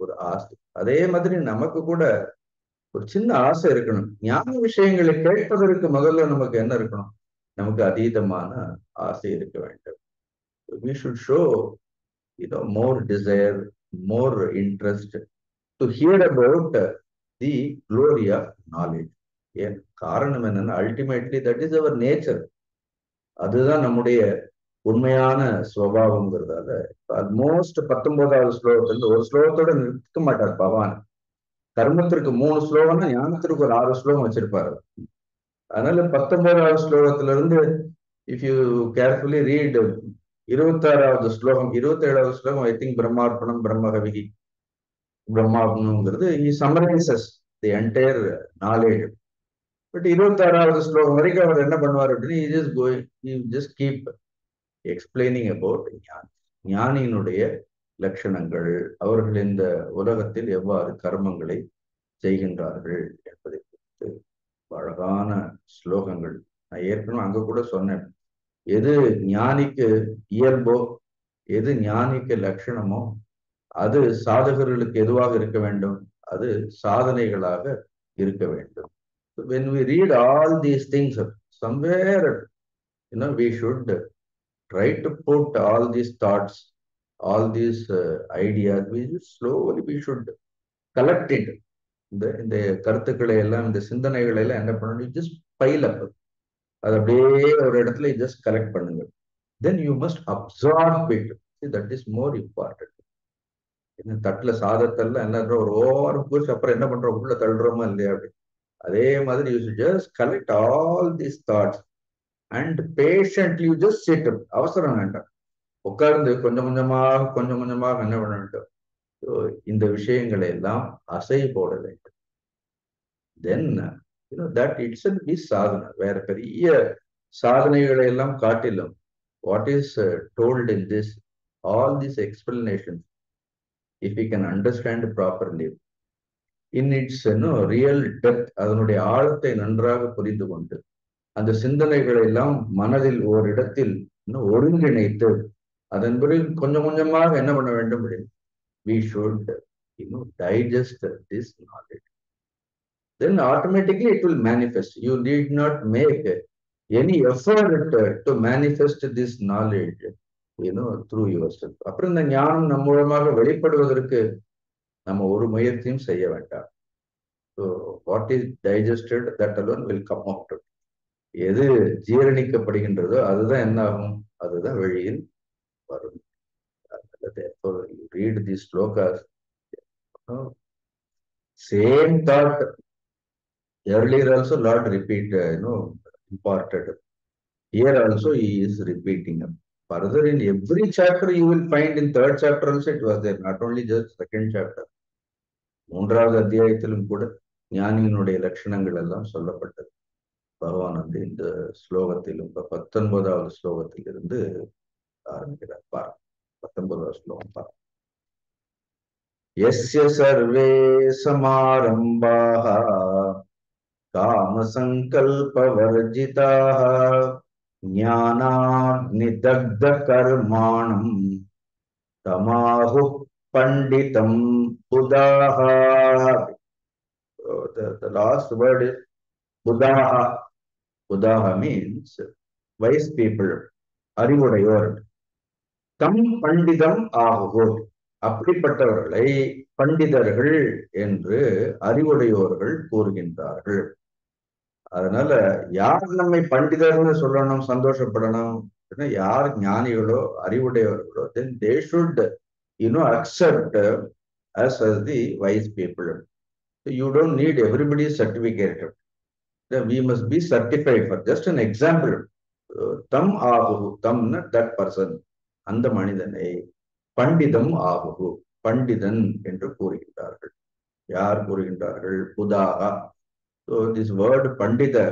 ஒரு ஆசை. அதே மாதிரி நமக்கு கூட ஒரு சின்ன ஆசை இருக்கணும். ஞான விஷயங்களை கேட்பதற்கு முதல்ல நமக்கு என்ன இருக்கணும்? நமக்கு அதீதமான ஆசை இருக்க வேண்டும். We should show more desire, more interest to hear about the glory of knowledge. ஏன் காரணம் என்னன்னா, ultimately that is our nature. அதுதான் நம்முடைய உண்மையான சுவாவம்ங்கிறதால ஆல்மோஸ்ட் 19வது ஸ்லோகத்துல ஒரு ஸ்லோகத்தோட நிற்க மாட்டார் பகவான். கர்மத்திற்கு 3 ஸ்லோகம்னா ஞானத்திற்கு ஒரு 6 ஸ்லோகம் வச்சிருப்பாரு. அதனால 19வது ஸ்லோகத்துல இருந்து இஃப் யூ கேர்ஃபுல்லி ரீட் 26வது ஸ்லோகம் 27வது ஸ்லோகம், ஐ திங்க் பிரம்மார்ப்பணம் பிரம்மகவிகி பிரம்மார்ப்பணம்ங்கிறது he summarizes the entire knowledge. But 26வது ஸ்லோகம் வரைக்கும் அவர் என்ன பண்ணுவார் அப்படின்னா, he just keep explaining about ஞானியினுடைய லட்சணங்கள், அவர்கள் இந்த உலகத்தில் எவ்வாறு கர்மங்களை செய்கின்றார்கள் என்பதை குறித்து அழகான ஸ்லோகங்கள். நான் ஏற்கனவே அங்க கூட சொன்னேன், எது ஞானிக்கு இயல்போ, எது ஞானிக்கு லட்சணமோ, அது சாதகர்களுக்கு எதுவாக இருக்க வேண்டும்? அது சாதனைகளாக இருக்க வேண்டும். So when we read all these things, somewhere we should try to put all these thoughts, all these ideas, we should collect it. இந்த கருத்துக்களை எல்லாம், இந்த சிந்தனைகளை எல்லாம் என்ன பண்ணணும்? just pile up. அது அப்படியே ஒரு இடத்துல just collect பண்ணுங்க. Then you must absorb it. See, that is more important. தட்டுல சாதத்தெல்லாம் என்ன ஒரு ஓரம் பூச்சி அப்புறம் என்ன பண்றோம்? உள்ள தள்ளுறோமா இல்லையா? அப்படி அதே மாதிரி you should just collect all these thoughts and patiently you just sit. அவசரம் வேண்டாம், உட்கார்ந்து கொஞ்சம் கொஞ்சமாக என்ன பண்ண வேண்டும்? இந்த விஷயங்களை எல்லாம் அசை போட வேண்டும். Then that itself is சாதனை. வேற பெரிய சாதனைகளை எல்லாம் காட்டிலும் what is told in this, all these explanations, if we can understand properly, in it's real depth, அதனுடைய ஆழத்தை நன்றாக புரிந்து கொண்டு அந்த சிந்தனைகளை எல்லாம் மனதில் ஓரிடத்தில் ஒருங்கிணைத்து அதன் பிறகு கொஞ்சம் கொஞ்சமாக என்ன பண்ண வேண்டும்? we should digest this knowledge. Then automatically it will manifest. You need not make any effort to manifest this knowledge through yourself. அப்புறம் இந்த ஞானம் நம் மூலமாக வெளிப்படுவதற்கு நம்ம ஒரு முயற்சியும் செய்ய வேண்டாம். So what is digested, that alone will come out. எது ஜீரணிக்கப்படுகின்றதோ அதுதான் என்ன ஆகும்? அதுதான் வெளியில் வரும். Therefore, you read these slokas, same thought earlier also Lord repeat, imparted. Here also he is repeating. Further in every chapter you will find, in third chapter also it was there, not only just second chapter. மூன்றாவது அத்தியாயத்திலும் கூட ஞானியினுடைய லட்சணங்கள் எல்லாம் சொல்லப்பட்டது. பகவான் வந்து இந்த ஸ்லோகத்திலும் 19வது ஸ்லோகத்திலிருந்து ஆரம்பிக்கிறார். பாருங்க 19வது ஸ்லோகம் பாருங்க. யஸ்ய சர்வே சமாரம்பாஹ காமசங்கல்பவர்ஜிதாஹ ஞானாக்னிதக்த கர்மாணம் தமாஹு பண்டிதம் புதாஹ. The last word is புதாஹா. புதாஹா means wise people, அறிவுடையோர். தம் பண்டிதம் ஆகுவோர், அப்படிப்பட்டவர்களை பண்டிதர்கள் என்று அறிவுடையோர்கள் கூறுகின்றார்கள். அதனால யார் நம்மை பண்டிதர்னு சொல்லணும், சந்தோஷப்படணும்? யார் ஞானிகளோ அறிவுடையவர்களோ, then they should accept us as the wise people. So you don't need everybody's certificate. We must be certified. For just an example, tam ahu, tam that person, அந்த மனிதனை பண்டிதம் ஆகு, பண்டிதன் என்று கூறுகின்றார்கள். யார் கூறுகின்றார்கள்? புதாகா. So this word pandita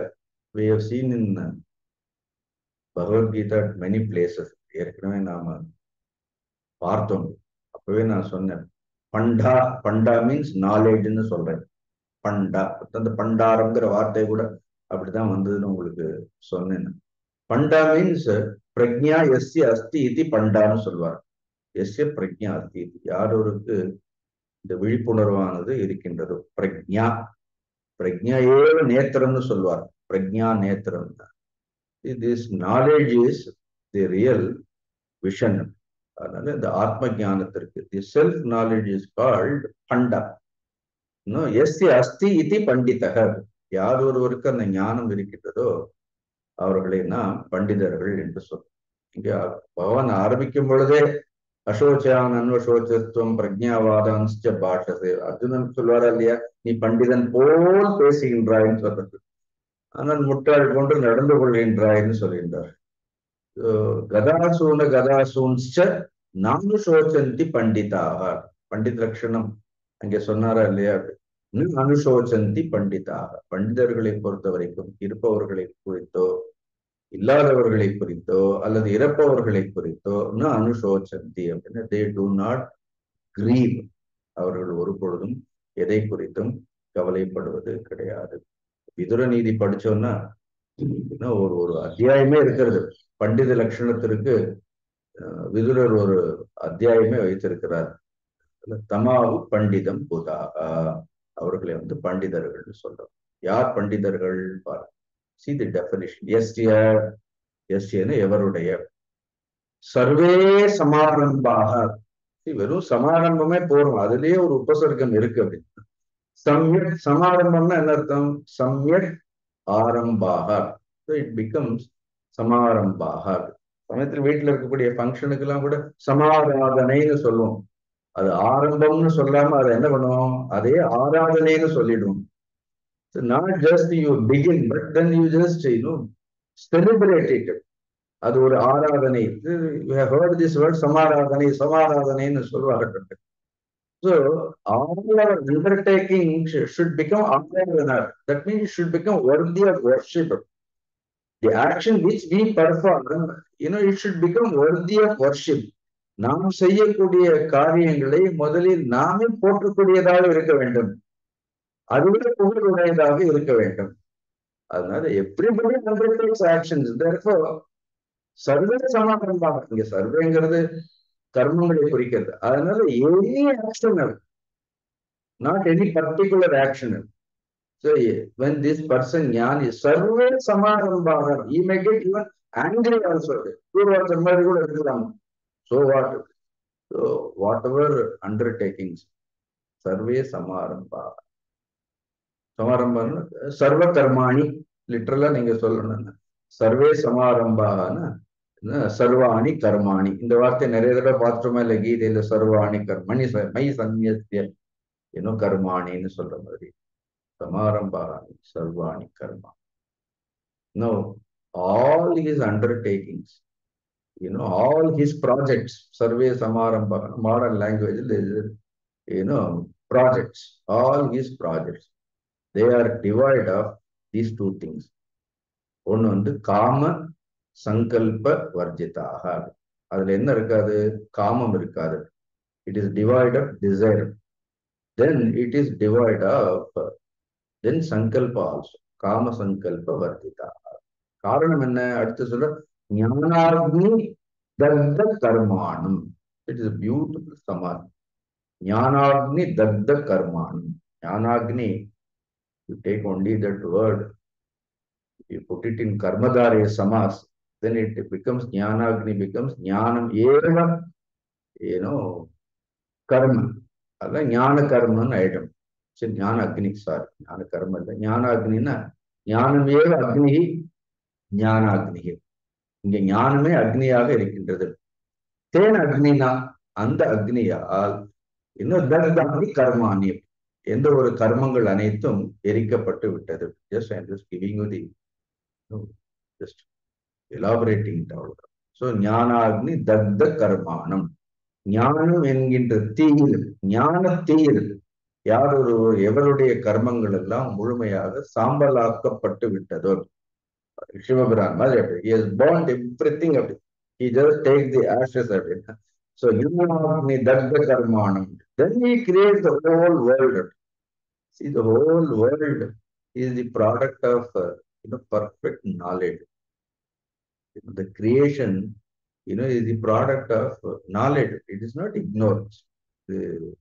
we have seen in Bhagavad Gita at many places. ஏற்கனவே நாம பார்த்தோம். அப்பவே நான் சொன்னேன், பண்டா, பண்டா மீன்ஸ் நாலேஜ்னு சொல்றேன். பண்டா, அந்த பண்டாரங்கிற வார்த்தை கூட அப்படிதான் வந்ததுன்னு உங்களுக்கு சொன்னேன். பண்டா மீன்ஸ் பிரக்ஞா எஸ்ய அஸ்தி இது பண்டான்னு சொல்வார். எஸ்ய பிரக்ஞா அஸ்தி, யாரொருக்கு இந்த விழிப்புணர்வானது இருக்கின்றது, பிரக்ஞா. பிரக்ஞாயே நேத்திரம்னு சொல்வார், பிரக்ஞா நேத்திரம். This knowledge is the real vision. அதனால இந்த ஆத்ம ஞானத்திற்கு the self knowledge is called பண்டா. எஸ்ய அஸ்தி இது பண்டிதக, யார் ஒருவருக்கு அந்த ஞானம் இருக்கின்றதோ அவர்களை நாம் பண்டிதர்கள் என்று சொல்றோம். இங்க பகவான் ஆரம்பிக்கும் பொழுதே அசோச்சான் அன்வசோச்சத்துவம் பிரஜாவாதான்ஸ்ச பாஷசே, அர்ஜுனன் சொல்வாரா இல்லையா, நீ பண்டிதன் போல் பேசுகின்றாய்ன்னு சொல்றது, ஆனால் முட்டாள் போன்று நடந்து கொள்கின்றாய்ன்னு சொல்கின்றார். கதாசூன கதாசூன்ஸ்ச நானுசோச்சந்தி பண்டிதாக, பண்டித லட்சணம் அங்கே சொன்னாரா இல்லையா, அனுசோச்சந்தி பண்டிதாக, பண்டிதர்களை பொறுத்த வரைக்கும் இருப்பவர்களை குறித்தோ இல்லாதவர்களை குறித்தோ அல்லது இறப்பவர்களை குறித்தோ அனுசோச்சந்தி அப்படின்னு, they do not grieve, அவர்கள் ஒரு பொழுதும் எதை குறித்தும் கவலைப்படுவது கிடையாது. விதுர நீதி படிச்சோம்னா ஒரு அத்தியாயமே இருக்கிறது பண்டித லட்சணத்திற்கு. விதுரர் ஒரு அத்தியாயமே வைத்திருக்கிறார். தமாவு பண்டிதம் புதாக, அவர்களை வந்து பண்டிதர்கள் சொல்றோம். யார் பண்டிதர்கள் பாருங்க. See the definition. எஸ்யன்னு எவருடைய, சர்வே சமாரம்பாக, வெறும் சமாரம்பமே போறோம், அதுலயே ஒரு உபசர்க்கம் இருக்கு அப்படின்னு. சம்யக் சமாரம்பம்னா என்ன அர்த்தம்? சம்யக் ஆரம்பாக, இட் பிகம்ஸ் சமாரம்பாக. சமயத்தில் வீட்டுல இருக்கக்கூடிய ஃபங்க்ஷனுக்கு எல்லாம் கூட சமாராதனைன்னு சொல்லுவோம். அது ஆரம்பம்னு சொல்லாம அதை என்ன பண்ணுவோம், அதே ஆராதனைன்னு சொல்லிடுவோம். So not just you begin, but then you just celebrate it. அது ஒரு ஆராதனை. You have heard this word சமாராதனை, சமாராதனைன்னு சொல்வார்கள். So all our undertaking should become Aradhana. That means it should become worthy of worship. The action which we perform, it should become worthy of worship. நாம் செய்யக்கூடிய காரியங்களை முதலில் நாமே போற்றக்கூடியதாக இருக்க வேண்டும். அதுவே புகழுடையதாக இருக்க வேண்டும். அதனால everybody undertakes actions. Therefore, survey சமாதானம். இங்க சர்வேங்கிறது கர்மங்களை குறிக்கிறது. அதனால any action, not any particular action. So when this person ஞானி survey சமாரம்பாக, he may get even angry also. ஒருத்தர் மாதிரி கூட இருக்கலாம். So what? So whatever undertakings, சர்வே சமாரம்பாக. சமாரம்பம் சர்வ கர்மாணி, லிட்டரலா நீங்க சொல்லணும். சர்வே சமாரம்பாகனா சர்வாணி கர்மாணி. இந்த வார்த்தை நிறைய தடவை பார்த்துட்டோமா இல்ல கீதையில? சர்வாணி கர்மணி மை சந்நியஸ்ய கர்மாணின்னு சொல்ற மாதிரி. சமாரம்பாணி சர்வாணி கர்மா. No, all his undertakings, all his projects, survey samarambha, modern language, projects, all his projects, they are divided of these two things. ஒன்னு வந்து காம சங்கல்ப வர்ஜிதாக. அதுல என்ன இருக்காது? காமம் இருக்காது. It is devoid of desire. Then it is devoid of then சங்கல்ப ஆல்சோ. காம சங்கல்ப வர்ஜிதாக. காரணம் என்ன? அடுத்து சொல்ற ஞானாக்னி தக்த கர்மாணம். இட் இஸ் பியூட்டிஃபுல் சமாதி. ஞானாக்னி தக்த கர்மாணம். ஞானாக்னி, you take only that word, you put it in karmadharya samas, then it becomes jnanagni, becomes jnanam eva, karma. That's jnana karma item. So jnana agni, sorry, jnana karma. Jnana agni na jnanam eva agni, jnana agni. இங்க ஞானமே அக்னியாக இருக்கின்றது. தேன் அக்னினா அந்த அக்னியால் இன்னும் தக்தானி கர்மானி, எந்த ஒரு கர்மங்கள் அனைத்தும் எரிக்கப்பட்டு விட்டது. Just I am just giving you the, just elaborating it out. So ஞானாக்னி தக்த கர்மானம். ஞானம் என்கின்ற தீயில், ஞான தீயில் எவருடைய கர்மங்கள் எல்லாம் முழுமையாக சாம்பலாக்கப்பட்டு விட்டதோ. சிவபிரான் மாதிரி அப்படி. He has burnt everything up. He just takes the ashes of it. So ஞானாக்னி தக்த கர்மானம். Then he creates the whole world. See, the whole world is the product of perfect knowledge. The creation, is the product of knowledge. It is not ignorance.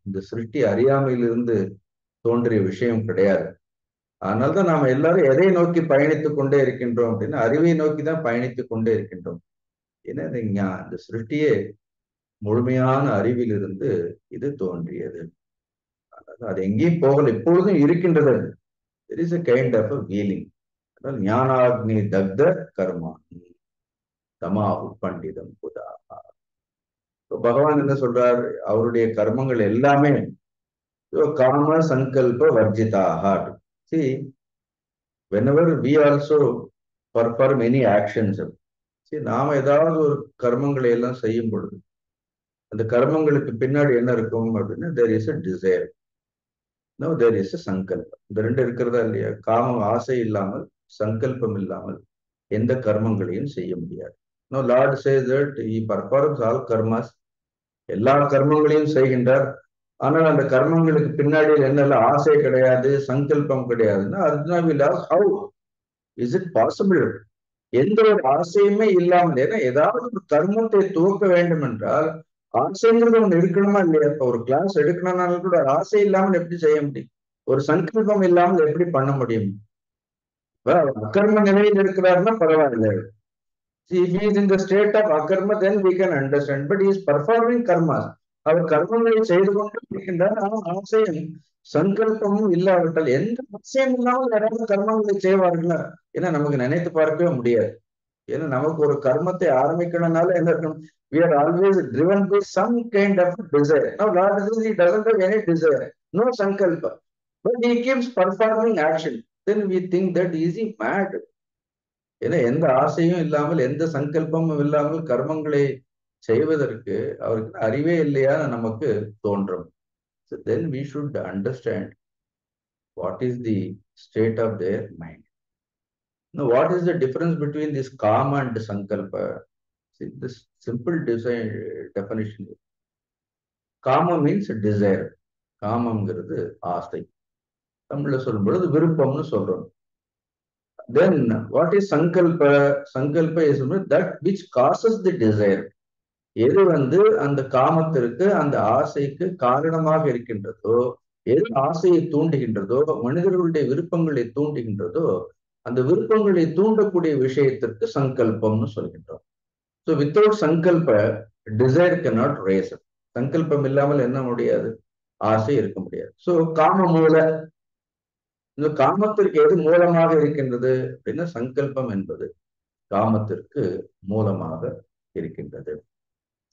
இந்த சிருஷ்டி அறியாமையிலிருந்து தோன்றிய விஷயம் கிடையாது. அதனால்தான் நாம எல்லாரும் எதை நோக்கி பயணித்துக் கொண்டே இருக்கின்றோம் அப்படின்னா, அறிவை நோக்கி தான் பயணித்துக் கொண்டே இருக்கின்றோம். ஏன்னா இந்த சிருஷ்டியே முழுமையான அறிவிலிருந்து இது தோன்றியது. அது எங்கேயும் போகல, எப்பொழுதும் இருக்கின்றது. There is a kind of a feeling. ஞானாக்னி தக்த கர்மா தமாஹு பண்டிதம் புதா. பகவான் என்ன சொல்றார்? அவருடைய கர்மங்கள் எல்லாமே காம சங்கல்ப வர்ஜிதாக. See, whenever we also perform any actions, see, நாம ஏதாவது ஒரு கர்மங்களை எல்லாம் செய்யும் பொழுது அந்த கர்மங்களுக்கு பின்னாடி என்ன இருக்கும் அப்படின்னா, there is a desire. No, there is a சங்கல்பம். இந்த ரெண்டு இருக்கிறதா இல்லையா? காமம், ஆசை இல்லாமல், சங்கல்பம் இல்லாமல் எந்த கர்மங்களையும் செய்ய முடியாது. No, Lord says that he performs all karmas. எல்லா கர்மங்களையும் செய்கின்றார். ஆனால் அந்த கர்மங்களுக்கு பின்னாடி என்னெல்லாம் ஆசை கிடையாது, சங்கல்பம் கிடையாதுன்னா, Arjuna will ask, how is it possible? எந்த ஒரு ஆசையுமே இல்லாமல், ஏன்னா ஏதாவது ஒரு கர்மத்தை துவக்க வேண்டும் என்றால் ஆசைங்கிறது ஒண்ணு இருக்கணுமா இல்லையா? இப்ப ஒரு கிளாஸ் எடுக்கணும்னாலும் கூட ஆசை இல்லாமல் எப்படி செய்ய முடியும்? ஒரு சங்கல்பம் இல்லாமல் எப்படி பண்ண முடியும்? அகர்ம நிலையில் இருக்கிறாருன்னா பரவாயில்லை. If he is in the state of akarma, then we can understand. But he is performing karmas. அவர் கர்மங்களை செய்து கொண்டு இருக்கின்றார். ஆனால் ஆசையும் சங்கல்பமும் இல்லாவிட்டால், எந்த ஆசையும் இல்லாமல் யாராவது கர்மங்களை செய்வார்களா? ஏன்னா நமக்கு நினைத்து பார்க்கவே முடியாது. ஏன்னா நமக்கு ஒரு கர்மத்தை ஆரம்பிக்கணும்னால என்ன இருக்கணும்? We are always driven by some kind of desire. Now Lord says he doesn't have any desire, no sankalpa, but he keeps performing action. Then we think that he is mad. ஏன்னா எந்த ஆசையும் இல்லாமல், எந்த சங்கல்பமும் இல்லாமல் கர்மங்களை செய்வதற்கு அவருக்கு அறிவே இல்லையான்னு நமக்கு தோன்றும். So then we should understand what is the state of their mind. Now, what is the difference between this kama and sankalpa? See, this simple definition. Kama means desire. காமம்ங்கிறது ஆசை. தமிழ்ல சொல்லும் பொழுது விருப்பம்னு சொல்றோம். Then what is sankalpa? Sankalpa is that which causes the desire. எது வந்து அந்த காமத்திற்கு அந்த ஆசைக்கு காரணமாக இருக்கின்றதோ, எது ஆசையை தூண்டுகின்றதோ, மனிதர்களுடைய விருப்பங்களை தூண்டுகின்றதோ, அந்த விருப்பங்களை தூண்டக்கூடிய விஷயத்திற்கு சங்கல்பம்னு சொல்கின்றோம். ஸோ வித்தவுட் சங்கல்ப டிசைர் cannot raise. சங்கல்பம் இல்லாமல் என்ன முடியாது? ஆசை இருக்க முடியாது. ஸோ காம மூல, இந்த காமத்திற்கு எது மூலமாக இருக்கின்றது அப்படின்னா சங்கல்பம் என்பது காமத்திற்கு மூலமாக இருக்கின்றது.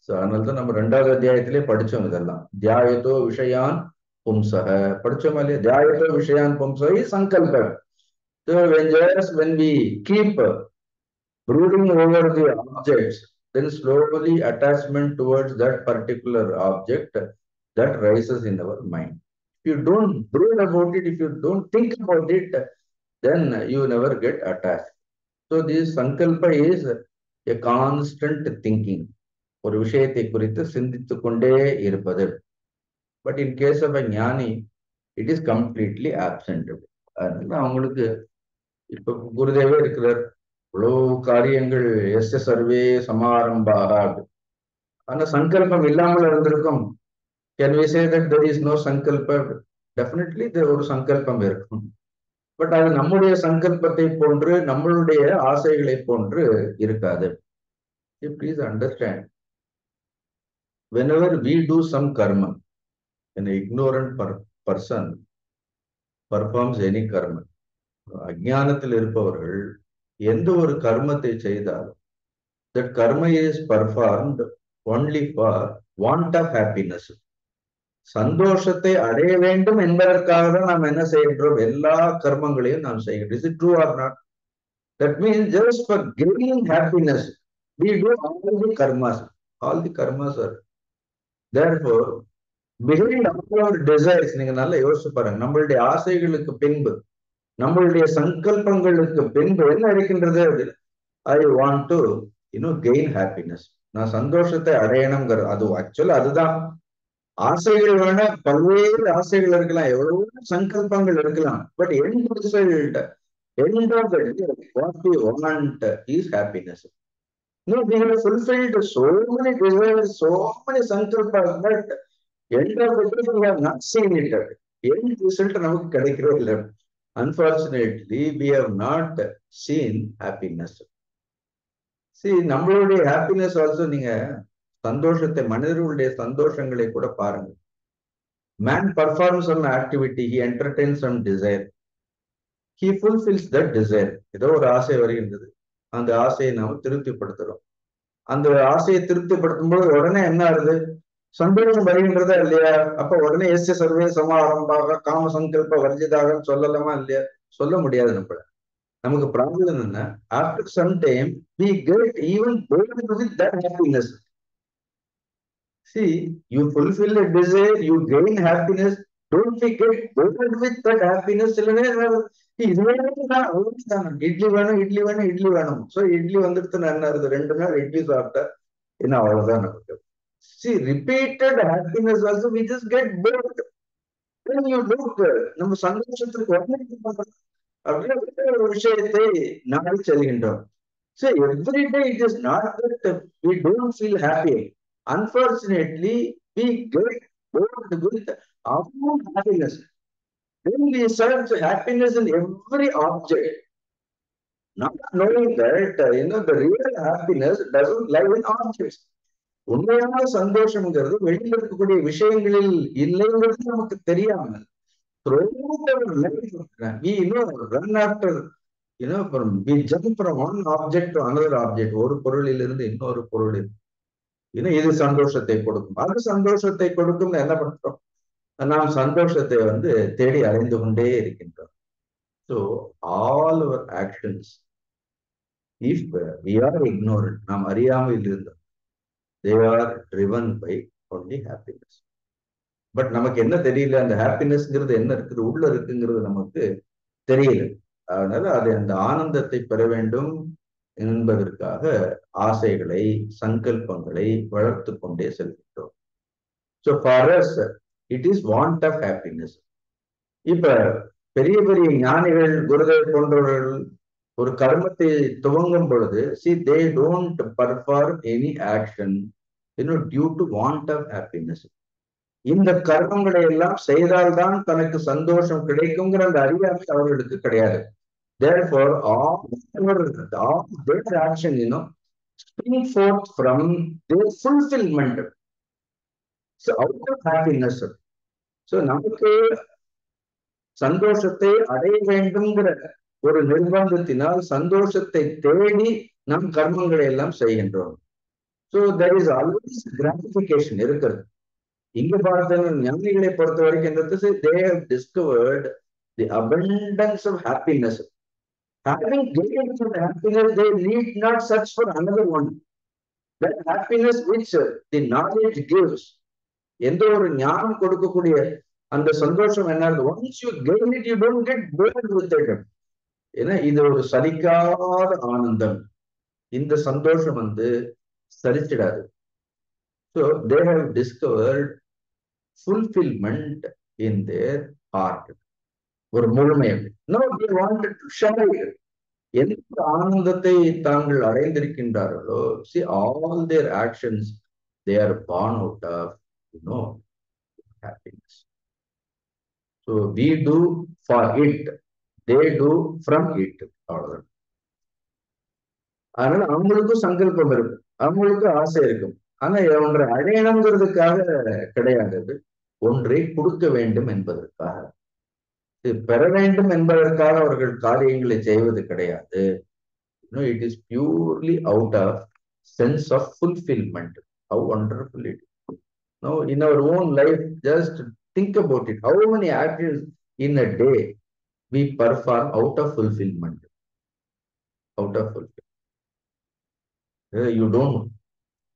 ஸோ அதனால்தான் நம்ம 2வது அத்தியாயத்திலே படிச்சோம் இதெல்லாம். தியாயத்தோ விஷயான் பும்சக படிச்சோமா இல்லையா? தியாயத்தோ விஷயான் பும்சகி சங்கல்பம். So when we keep brooding over the objects, then slowly attachment towards that particular object that rises in our mind. If you don't brood about it, if you don't think about it, then you never get attached. So this sankalpa is a constant thinking. ஒரு விஷயத்தை குறித்து சிந்தித்துக் கொண்டே இருப்பது. But in case of a jnani it is completely absent. அதனால அவங்களுக்கு இப்ப குருதேவே இருக்கிறார், இவ்வளவு காரியங்கள் எஸ் சர்வே சமாரம்பாக, ஆனா சங்கல்பம் இல்லாமல் இருந்திருக்கும். Can we say that there is no sankalpa? Definitely ஒரு சங்கல்பம் இருக்கும். பட் அது நம்முடைய சங்கல்பத்தை போன்று, நம்மளுடைய ஆசைகளை போன்று இருக்காது. Please understand, whenever we do some karma, an ignorant person performs any karma. அஜ்ஞானத்தில் இருப்பவர்கள் எந்த ஒரு கர்மத்தை செய்தாலும் that karma is performed only for want of happiness. சந்தோஷத்தை அடைய வேண்டும் என்பதற்காக தான் நாம் என்ன செய்கின்றோம்? எல்லா கர்மங்களையும் நாம் செய்கின்றோம். Is it true or not? That means just for gaining happiness we do all the karmas. All the karmas are therefore behind all our desires. நீங்க நல்லா யோசிச்சு பாருங்க, நம்மளுடைய ஆசைகளுக்கு பின்பு, நம்மளுடைய சங்கல்பங்களுக்கு பின்பு என்ன இருக்கின்றது? I want to gain happiness. நான் சந்தோஷத்தை அடையணுங்கிறது. அது ஆக்சுவலா அதுதான். ஆசைகள் வேணா பல்வேறு ஆசைகள் இருக்கலாம், எவ்வளவு சங்கல்பங்கள் இருக்கலாம். But end result, end of the day, what we want is happiness. No, we have fulfilled so many desires, so many sankalpas, but end of the day we have not seen it. End result நமக்கு கிடைக்கிறே இல்லை. Unfortunately, we have not seen happiness. See, நம்மளுடைய happiness also, நீங்க சந்தோஷத்தை, மனிதர்களுடைய சந்தோஷங்களை கூட பாருங்க. Man performs some activity, he entertains some desire, he fulfills that desire. ஏதோ ஒரு ஆசை வருகின்றது, அந்த ஆசையை நாம திருப்திப்படுத்துறோம். அந்த ஆசையை திருப்திப்படுத்தும் போது உடனே என்ன ஆகுது? சந்தோஷம் வருகின்றதா இல்லையா? அப்ப உடனே எஸ்ய சர்வே சமாரம்பாக காம சங்கல்ப வர்ஜிதாக சொல்லலாமா இல்லையா? சொல்ல முடியாது. நமக்கு ப்ராப்ளம் என்ன? After some time we get even bored with that happiness. See, you fulfill a desire, you gain happiness. Don't we get bored with that happiness? Idli வேணும், இட்லி வேணும், இட்லி வேணும். ஸோ இட்லி வந்துட்டு என்ன ஆகுது? 2 நாள் இட்லி சாப்பிட்டா என்ன, அவ்வளவுதான் நமக்கு. See, repeated happiness also we just get bored. Then you look, நம்ம சந்தோஷத்துக்கு அப்படியே ஒரு விஷயத்தை நாடி செல்கின்றோம். So every day it is not that we don't feel happy. Unfortunately, we get bored with our own happiness. Then we search happiness in every object, not knowing that the real happiness doesn't lie in objects. உண்மையான சந்தோஷம்ங்கிறது வெளியில் இருக்கக்கூடிய விஷயங்களில் இல்லைங்கிறது நமக்கு தெரியாமல் throughout our life we run after, we jump from one object to another object. ஒரு பொருளில் இருந்து இன்னொரு பொருளில் இது சந்தோஷத்தை கொடுக்கும், அது சந்தோஷத்தை கொடுக்கும். என்ன பண்றோம்? நாம் சந்தோஷத்தை தேடி அடைந்து கொண்டே இருக்கின்றோம். So all our actions, if we are ignorant, நாம் அறியாமல் இருந்தோம், they are driven by only happiness. But நமக்கு என்ன தெரியல, அந்த ஹாப்பினஸ்ங்கிறது என்ன இருக்குது, உள்ள இருக்குங்கிறது நமக்கு தெரியல. அதனால அது அந்த ஆனந்தத்தை பெற வேண்டும் என்பதற்காக ஆசைகளை, சங்கல்பங்களை வளர்த்து கொண்டே செல்கின்றோம். So for us, it is want of happiness. இப்ப பெரிய பெரிய ஞானிகள் குருதேவ் போன்றவர்கள் ஒரு கர்மத்தை துவங்கும் பொழுது they don't perform any action due to want of happiness. இந்த கர்மங்களை எல்லாம் செய்தால்தான் தனக்கு சந்தோஷம் கிடைக்குங்கிற அந்த அறியாமை அவர்களுக்கு கிடையாது. Therefore, all their action, spring forth from their fulfillment. So, out of happiness. So, நமக்கு சந்தோஷத்தை அடைய வேண்டும்ங்கிற ஒரு நிர்பந்தத்தினால் சந்தோஷத்தை தேடி நம் கர்மங்களை எல்லாம் செய்கின்றோம். So, there is always gratification இருக்கிறது. இங்க பார்த்த ஞானிகளை பொறுத்த வரைக்கும் they have discovered the abundance of happiness. Having gained some happiness, they need not search for another one. That happiness which the knowledge gives, எந்த ஒரு ஞானம் கொடுக்கக்கூடிய அந்த சந்தோஷம் என்ன, once you gain it, you don't get bored with it. ஏன்னா இது ஒரு சலிக்காத ஆனந்தம். இந்த சந்தோஷம் சலிச்சிடாது. So they have discovered fulfillment in their heart. ஒரு முழுமையை. No, they wanted to share it. எந்த ஆனந்தத்தை தாங்கள் அடைந்திருக்கின்றார்களோ, see all their actions, they are born out of happiness. So we do for it, they do from it. அவ்வளவுதான். அதனால அவங்களுக்கும் சங்கல்பம் இருக்கும், அவங்களுக்கு ஆசை இருக்கும். ஆனா ஒன்றை அடையணுங்கிறதுக்காக கிடையாது, ஒன்றை கொடுக்க வேண்டும் என்பதற்காக, பெற வேண்டும் என்பதற்காக அவர்கள் காரியங்களை செய்வது கிடையாது. It is purely out of sense of fulfillment. How wonderful it is. Now, in our own life, just think about it. How many actions in a day we perform out of fulfillment? Out of fulfillment. You don't know.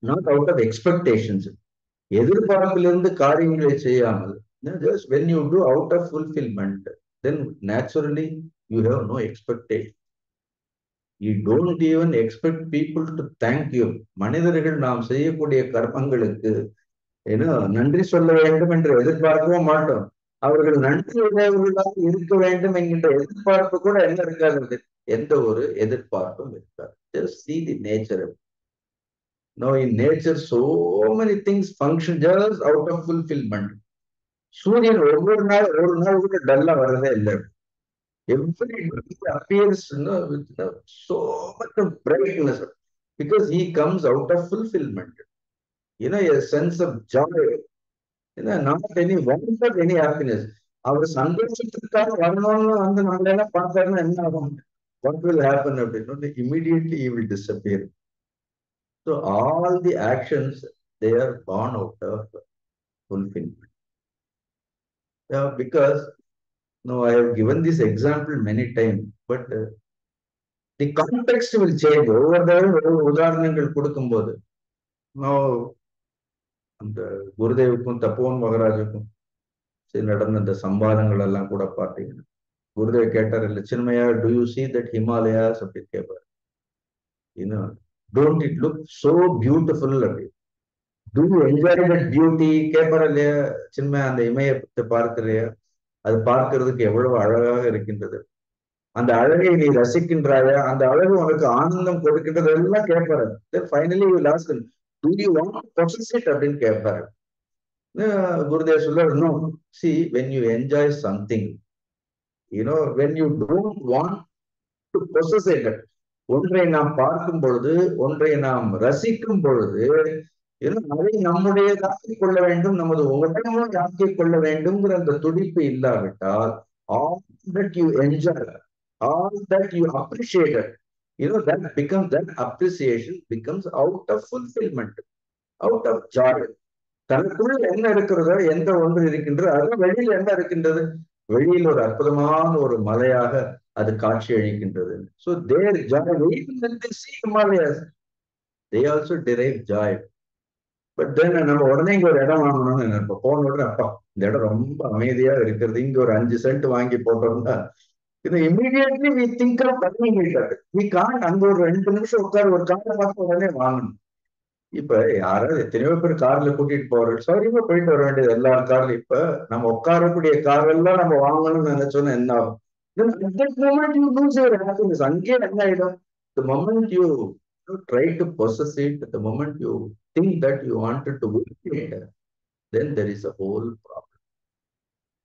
Not out of expectations. எதிர்பார்ப்பிலிருந்து காரியங்களை செய்யாமல், just when you do out of fulfillment, then naturally you have no expectation. You don't even expect people to thank you. மனிதர்கள் நாம் செய்யக்கூடிய கர்மங்களுக்கு நன்றி சொல்ல வேண்டும் என்று எதிர்பார்க்கவும் மாட்டோம். அவர்கள் நன்றி உடையவர்களாக இருக்க வேண்டும் என்கின்ற எதிர்பார்ப்பு கூட என்ன இருக்காது, எந்த ஒரு எதிர்பார்ப்பும் இருக்காது. Just see the nature of it. Now in nature so many things function just out of fulfillment. சூரியன் ஒவ்வொரு நாள் ஒரு நாள் கூட டல்லா வரதே இல்லை. Every day appears with so much of brightness because he comes out of fulfillment. A sense of joy. Not any want of any happiness. அவர் சந்தோஷத்துக்காக வரணும்னு நம்மளெல்லாம் பார்த்தாருன்னா என்ன ஆகும்? What will happen? Immediately he will disappear. So all the actions, they are born out of fulfillment. Because I have given this example many times, but the context will change. Over there, உதாரணங்கள் கொடுக்கும்போது அந்த குருதேவுக்கும் தப்போன் மகராஜுக்கும் நடந்த அந்த சம்பாதங்கள் எல்லாம் கூட பார்த்தீங்கன்னா, குருதேவ் கேட்டார் இல்ல, Chinmaya, do you see that Himalayas அப்படின்னு கேட்பார். Don't it look so beautiful? Do you enjoy that beauty? கேட்பார் இல்லையா சின்மயா, அந்த இமயத்தை பார்க்கிறையா, அது பார்க்கிறதுக்கு எவ்வளவு அழகாக இருக்கின்றது, அந்த அழகை நீ ரசிக்கின்றாயா, அந்த அழகு உனக்கு ஆனந்தம் கொடுக்கின்றது எல்லாம் கேட்பாரு. Finally you will ask him, do you want to possess it அப்படின்னு கேட்பாரு. குருதேவ் சொல்றாரு, no, see, when you enjoy something, when you don't want to possess it, ஒன்றை நாம் பார்க்கும் பொழுது, ஒன்றை நாம் ரசிக்கும் பொழுது, அதை நம்முடையதாக்கிக் கொள்ள வேண்டும், நமது உடனே ஆக்கிக் கொள்ள வேண்டும்ங்கிற அந்த துடிப்பு இல்லாவிட்டால், all that you enjoy, all that you appreciate, that becomes, that appreciation becomes out of fulfillment, out of joy. தனக்குள்ள என்ன இருக்கிறதோ, எந்த ஒன்று இருக்கின்றது, அது வெளியில் என்ன இருக்கின்றது, வெளியில் ஒரு அற்புதமான ஒரு மலையாக அது காட்சி அளிக்கின்றது. So their joy, even when they see Himalayas, they also derive joy. But then நம்ம உடனே இங்க ஒரு இடம் வாங்கணும்னு நினைப்போம். போன உடனே, அப்பா இந்த இடம் ரொம்ப அமைதியா இருக்கிறது, இங்க ஒரு 5 சென்ட் வாங்கி போட்டோம்னா, immediately we think of buying it. We can't அங்க ஒரு 2 நிமிஷம் உட்கார் ஒரு காரை பார்த்து உடனே வாங்கணும். இப்ப யாராவது எத்தனையோ பேர் கார்ல கூட்டிட்டு போறோம், சௌரியமா போயிட்டு வர வேண்டியது எல்லா கார்ல. இப்ப நம்ம உட்காரக்கூடிய கார் எல்லாம் நம்ம வாங்கணும்னு நினைச்சோன்னா என்ன ஆகும்? Then at that moment you lose your happiness. அங்கே என்ன ஆயிடும்? The moment you try to possess it, the moment you think that you wanted to win it, then there is a whole problem.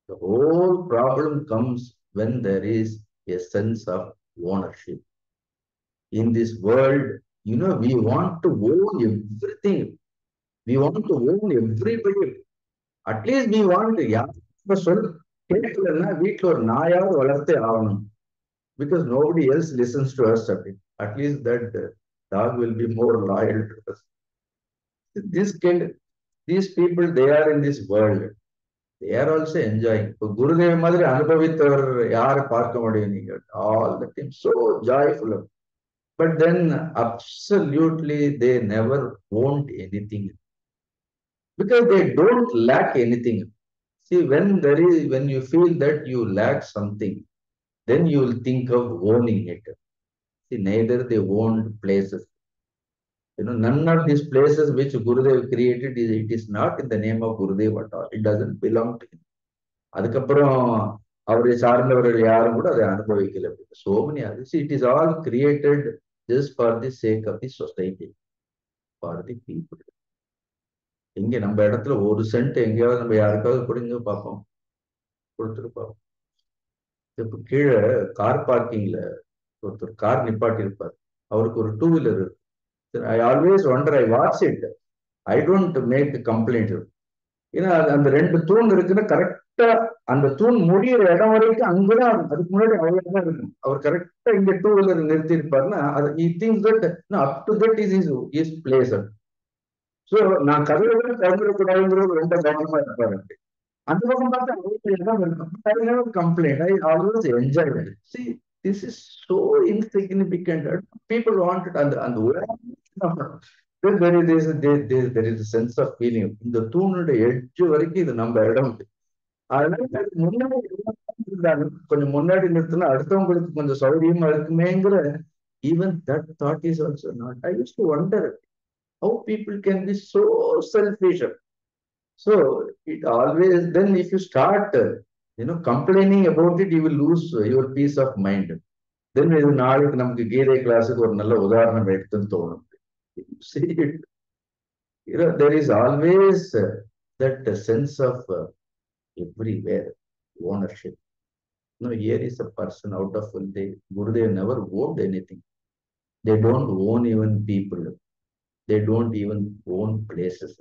The whole problem comes when there is a sense of ownership. In this world, we want to own everything. We want to own everybody. Atleast we want இப்ப சொல் கேட்கலன்னா வீட்டுல ஒரு நாயாவது வளர்த்தே ஆகணும். Because nobody else listens to us. At least that dog will be more loyal to us. These people, they are in this world. They are also enjoying. இப்போ குருதேவ மாதிரி அனுபவித்தவர் யாரை பார்க்க முடியும் நீங்க? All the time so joyful. But then absolutely they never want anything. Because they don't lack anything. See, when you feel that you lack something, then you will think of owning it. See, neither they owned places. None of these places which Gurudev created, it is not in the name of Gurudev at all. It doesn't belong to him. அதுக்கப்புறம் அவரை சார்ந்தவர்கள் யாரும் கூட அதை அனுபவிக்கல. So many others. See, it is all created just for the sake of the society, for the people. இங்க நம்ம இடத்துல ஒரு சென்ட் எங்கேயாவது நம்ம யாருக்காவது கொடுங்க பார்ப்போம், கொடுத்துட்டு பார்ப்போம். இப்ப கீழே கார் பார்க்கிங்ல ஒருத்தர் கார் நிப்பாட்டி இருப்பார். அவருக்கு ஒரு 2 வீலர் இருக்கு. I always wonder, I watch it. I don't make a complaint. ஏன்னா அந்த 2 தூண் இருக்குன்னா கரெக்டா அந்த தூண் முடியிற இடம் வரைக்கும் அங்கதான் அதுக்கு முன்னாடி அவ்வளவுதான் இருக்கும். அவர் கரெக்டா இங்க 2 வீலர் நிறுத்தி இருப்பாருன்னா அது he thinks that up to that is his place. So நான் கதவுல திறந்துடக்கூடாதுங்கிறது ரொம்ப கவனமா இருப்பாரு. அந்த பக்கம் பார்த்தா அவருக்கு இடம் இருக்கும். I never complain. I always enjoy it. See, this is so insignificant. People want it and then there is a sense of feeling. இந்த தூணுடைய எட்ஜ் வரைக்கும் இது நம்ம இடம். அதனால முன்னாடி கொஞ்சம் முன்னாடி நிறுத்தினா அடுத்தவங்களுக்கு கொஞ்சம் சௌகரியமா இருக்குமேங்கிற even that thought is also not. I use to wonder how people can be so selfish. So it always, then if you start complaining about it, you will lose your peace of mind. Then இது நாளைக்கு நமக்கு கீதை கிளாஸுக்கு ஒரு நல்ல உதாரணம் எடுத்துன்னு தோணும். See it. There is always that sense of everywhere ownership. Here is a person out of Gurudev never owned anything. They don't own even people. They don't even own places.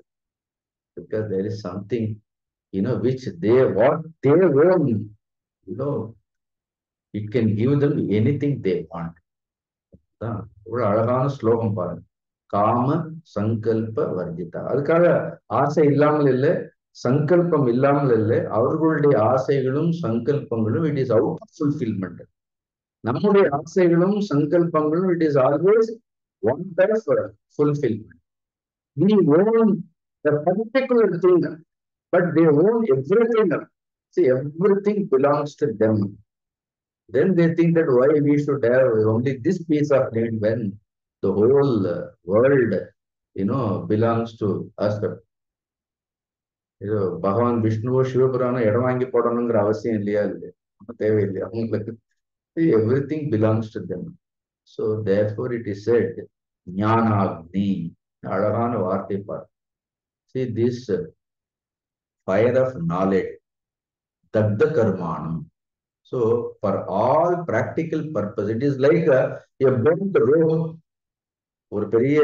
Because there is something, which they own, it can give them anything they want. ஒரு அழகான ஸ்லோகம் பாருங்க. காம சங்கல்ப வர்ஜிதா. அதுக்காக ஆசை இல்லாமல் இல்லை, சங்கல்பம் இல்லாமல் இல்லை. அவர்களுடைய ஆசைகளும் சங்கல்பங்களும் it is out of fulfilment. நம்முடைய ஆசைகளும் சங்கல்பங்களும் it is always one type of fulfillment. We own the particular thing, but they own everything. See, everything belongs to them. Then they think that why we should have only this piece of land when the whole world, belongs to us. பகவான் விஷ்ணுவோ சிவபுராணம் இடம் வாங்கி போடணுங்கிற அவசியம் இல்லையா? தேவையில்லையா அவங்களுக்கு? Everything belongs to them. So therefore it is said, ஞானாக்னி. அழகான வார்த்தை பார். See, this fire of knowledge, தக்த கர்மானம். So for all practical purpose, it is like a burnt rope. ஒரு பெரிய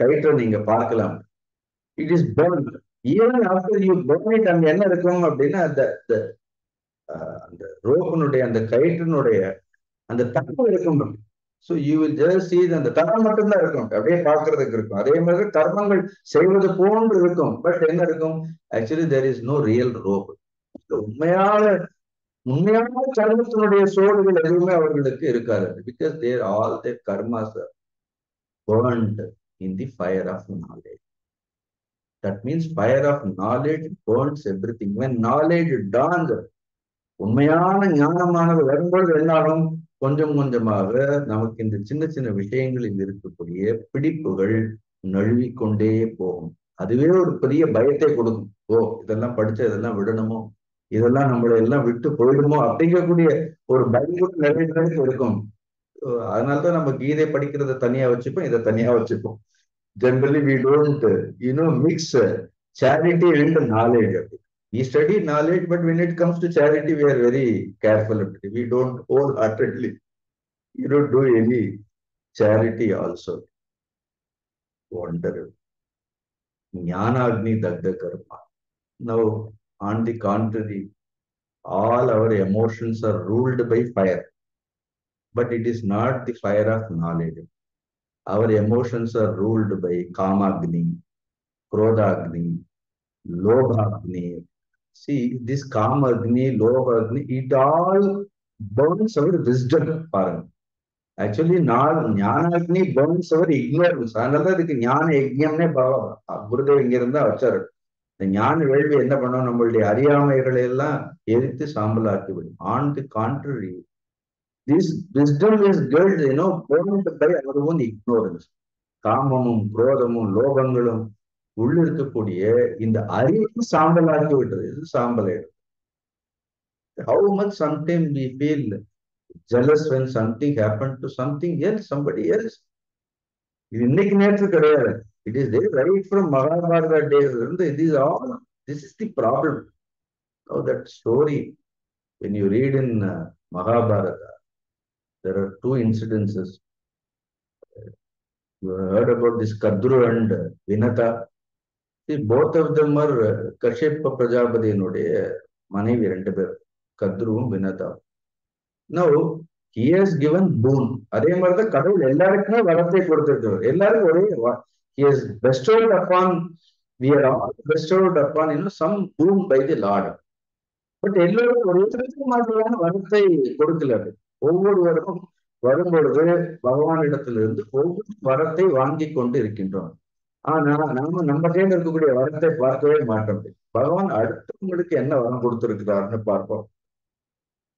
கயிற்றை நீங்க பார்க்கலாம். It is burned. Even after you burn it, அங்க என்ன இருக்கும் அப்படின்னா அந்த ரோப்பினுடைய அந்த கயிற்றினுடைய அந்த தப்பு இருக்கும். So you will just see அந்த தரம் மட்டும்தான் இருக்கும், அப்படியே பார்க்கறதுக்கு இருக்கும். அதே மாதிரி கர்மங்கள் செய்வது போன்று இருக்கும். பட் என்ன இருக்கும்? Actually there is no real rope. உண்மையான கர்மத்தினுடைய சோடுகள் எதுவுமே அவர்களுக்கு இருக்காது. Because all their karmas are burned in the fire of knowledge. That means fire of knowledge burns everything. When knowledge dawns, உண்மையான ஞானமானது வரும்போது என்னாலும் கொஞ்சம் கொஞ்சமாக நமக்கு இந்த சின்ன சின்ன விஷயங்களில் இருக்கக்கூடிய பிடிப்புகள் நழுவிக்கொண்டே போகும். அதுவே ஒரு பெரிய பயத்தை கொடுக்கும். ஓ, இதெல்லாம் படிச்ச இதெல்லாம் விடணுமோ, இதெல்லாம் நம்மளை எல்லாம் விட்டு போயிடுமோ அப்படிங்கக்கூடிய ஒரு பயம் கூட நிறைய பேருக்கு இருக்கும். அதனாலதான் நம்ம கீதை படிக்கிறத தனியா வச்சுப்போம், இதை தனியா வச்சுப்போம். Generally, we don't, mix charity and knowledge. We study knowledge, but when it comes to charity, we are very careful. We don't wholeheartedly, do any charity also. Wonderful. Jnanagni dagda karma. Now, on the contrary, all our emotions are ruled by fire, but it is not the fire of knowledge. Our emotions are ruled by Kamagni, Krodhagni, Lobhagni. See, this Kama Agni, Lobha Agni, it all burns our wisdom. Actually, Jnana Agni burns our ignorance. அதனால இதுக்கு ஞான யஜ்ஞம்னே குருதேவ் இங்க இருந்தா வச்சாரு. இந்த ஞான வேள்வி என்ன பண்ணோம், நம்மளுடைய அறியாமைகளை எல்லாம் எரித்து சாம்பலாக்கி விடும். On the contrary, this wisdom is built, burned by our own ignorance. காமமும் குரோதமும் லோகங்களும் உள்ளிருக்கக்கூடிய இந்த அறிவு சாம்பலாக்கி விட்டது. இது சாம்பலாயிடும். How much sometimes we feel jealous when something happened to something else, somebody else. இது இன்னைக்கு நேற்று கிடையாது. It is there right from Mahabharata days. This is the problem. Now that story, when you read in Mahabharata, there are two incidences. You heard about this Kadru and Vinata. See, both of them are Kashyapa Prajapatiயினுடைய மனைவி ரெண்டு பேர், கத்ருவும் Vinatha. Now, he has given boon. அதே மாதிரிதான் கடவுள் எல்லாருக்குமே வரத்தை கொடுத்திருக்கிறார். எல்லாரும் ஒரே he has bestowed upon, we are all bestowed upon, some boon by the Lord. But எல்லாரும் ஒரே மாதிரியான வரத்தை கொடுக்கல. ஒவ்வொருவரும் வரும்பொழுது பகவானிடத்திலிருந்து ஒவ்வொரு வரத்தை வாங்கி கொண்டு இருக்கின்றோம். ஆனா நாம நம்ம கையில இருக்கக்கூடிய வரத்தை பார்க்கவே மாட்டோம். பகவான் அடுத்தவங்களுக்கு என்ன வரம் கொடுத்திருக்கிறாருன்னு பார்ப்போம்.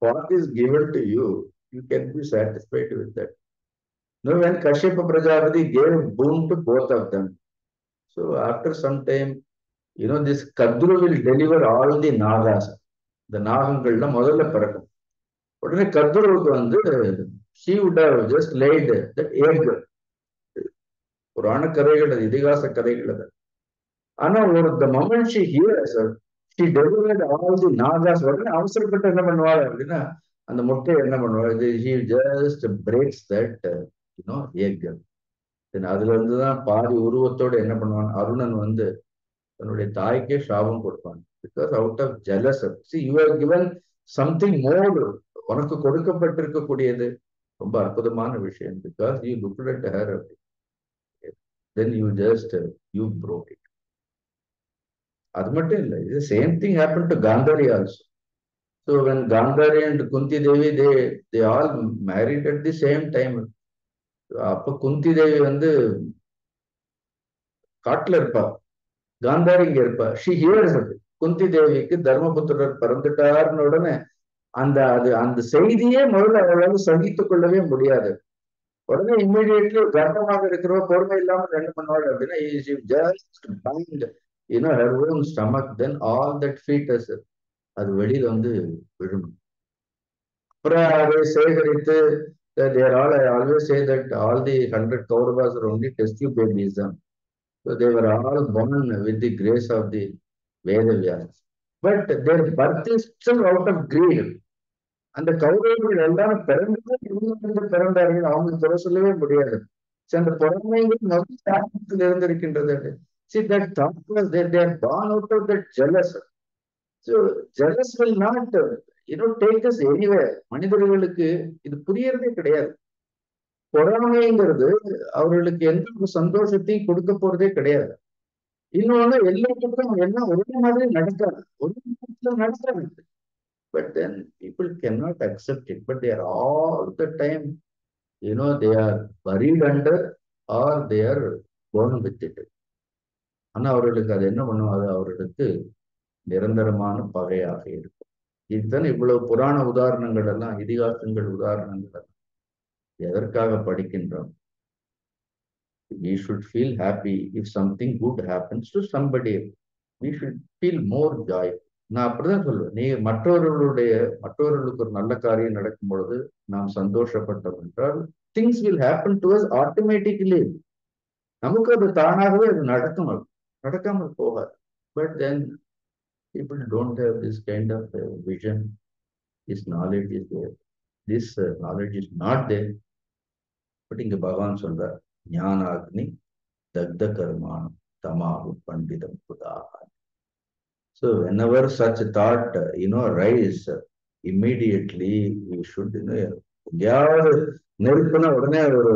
What is given to you, you can be satisfied with that. No, when Kashyapa Prajapati gave boon to both of them, so after some time, this Kadru will deliver all the Nagas. The நாகங்கள்ல முதல்ல பிறக்கும். உடனே கத்ருவுக்கு வந்து she would have just laid that egg. புராண கதைகள் அது, இதிகாச கதைகள் அது. ஆனா the moment she hears, she delivered all the nagas. உடனே அவசரப்பட்டு என்ன பண்ணுவாள் அப்படின்னா, அந்த முட்டையை என்ன பண்ணுவாள், she just breaks that egg. அதுல இருந்துதான் பாதி உருவத்தோட என்ன பண்ணுவான், அருணன் வந்து தன்னுடைய தாய்க்கே சாபம் கொடுப்பான். Because out of jealous. see, you are given something more. உனக்கு கொடுக்கப்பட்டிருக்கக்கூடியது ரொம்ப அற்புதமான விஷயம். Because you looked at her, then you broke it. அது மட்டும் இல்லை, இது same thing happened to Gandhari also. So when Gandhari and Kunti Devi, they all married at the same time. அப்ப குந்தி தேவி வந்து காட்டுல இருப்பா, காந்தாரி இங்க இருப்பா. she hears it. குந்தி தேவிக்கு தர்மபுத்திரர் பிறந்துட்டாருன்னு உடனே அந்த செய்தியே முதல்ல அவளால் சகித்துக் கொள்ளவே முடியாது. உடனே இம்மிடியேட்லி கர்ப்பமாக இருக்கிறவ பொறுமை இல்லாம என்ன பண்ணுவாள் அப்படின்னா, just bind her own stomach, then all that fetus அது வெளியில வந்து விழும். அப்புறம் அதை சேகரித்து, they are all, I always say that all the 100 Kauravas are only test tube babies. So they were all born with the grace of the Vedavyas. But their birth is still out of greed. அந்த கௌரவர்கள் எல்லாரும் பிறந்தார்கள், அவங்க குறை சொல்லவே முடியாது. அந்த பொறாமைகள் நவீனத்தில் இருந்திருக்கின்றது. See, that thought was there. They are born out of that jealous. So jealous will not, take us anywhere. மனிதர்களுக்கு இது புரியறதே கிடையாது. பொறாமைங்கிறது அவர்களுக்கு எந்த ஒரு சந்தோஷத்தையும் கொடுக்க போறதே கிடையாது. இன்னொன்னு, எல்லாத்துக்கும் எல்லாம் ஒரே மாதிரி நடக்காது, ஒரே நேரத்துல நடக்காது. But then people cannot accept it. But they are all the time, they are buried under or they are born with it. ஆனா அவர்களுக்கு அது என்ன பண்ணும், அது அவர்களுக்கு நிரந்தரமான பகையாக இருக்கும். இதுதான் இவ்வளவு புராண உதாரணங்கள் எல்லாம், இதிகாசங்கள் உதாரணங்கள் எல்லாம் எதற்காக படிக்கின்றோம்? We should feel happy if something good happens to somebody. We should feel more joy. நான் அப்படிதான் சொல்லுவேன். நீ மற்றவர்களுக்கு ஒரு நல்ல காரியம் நடக்கும் பொழுது நாம் சந்தோஷப்பட்டோம் என்றால் things will happen to us automatically. நமக்கு அது தானாகவே அது நடக்காமல் போகாது. But then people don't have this kind of vision. This knowledge is there. This knowledge is not there. But இங்க பகவான் சொல்றார், ஞானாக்னி தக்த கர்மாணம் தமாகு பண்டிதம் புதாக. So whenever such thought, rise, immediately we should, எங்கேயாவது நெருப்புனா உடனே ஒரு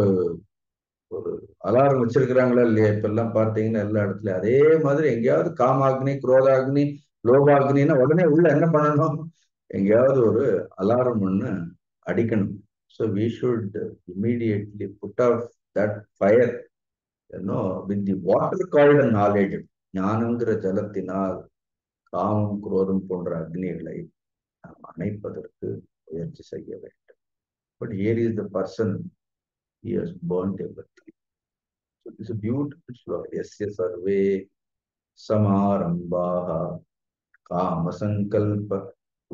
அலாரம் வச்சிருக்கிறாங்களா இல்லையா? இப்ப எல்லாம் பார்த்தீங்கன்னா எல்லா இடத்துலயும் அதே மாதிரி எங்கேயாவது காமாக்னி, குரோதாக்னி, லோகாக்னின்னா உடனே உள்ள என்ன பண்ணணும்? எங்கேயாவது ஒரு அலாரம் ஒண்ணு அடிக்கணும். So we should immediately put out that fire, with the water called knowledge. ஞானங்கிற ஜலத்தினால் காமம், குரோதம் போன்ற அக்னிகளை நாம் அணைப்பதற்கு முயற்சி செய்ய வேண்டும். But here is the person, he has burnt everything. So this is a beautiful slogan. Yasya sarve samarambhaha kama sankalpa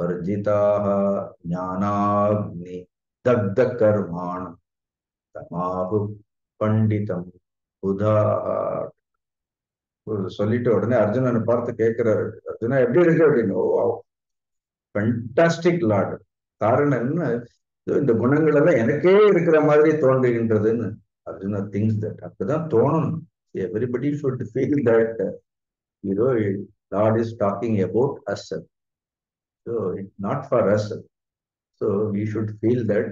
varjitaha jnanagni dagda karmana tamahu panditam buddhaha. சொல்லிட்டு உடனே அர்ஜுனனை பார்த்து கேட்கிறாரு, அர்ஜுனா எப்படி இருக்கு அப்படின்னு. Fantastic Lord. காரணம் என்ன? இந்த குணங்கள் எல்லாம் எனக்கே இருக்கிற மாதிரி தோன்றுகின்றதுன்னு அர்ஜுனா திங்ஸ் தட். அப்படிதான் தோணணும். Everybody should feel that lord is talking about us. So not for us. So we should feel that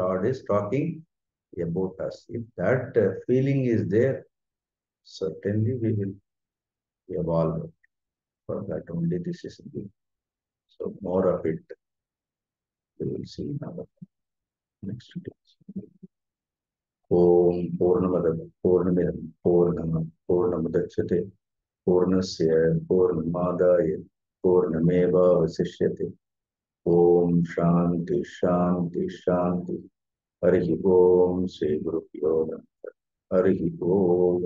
Lord is talking about us. If that feeling is there, certainly we will evolve. For that only this is good. So more of it we will see in our next class. Om Purnamada Purnamidam Purnamam Purnamadachyate Purnasya Purnamadaya Purnameva Vasishyate. Om Shanti Shanti Shanti. Harihi Om Sri Gurubhyo Namaha. Harihi Om.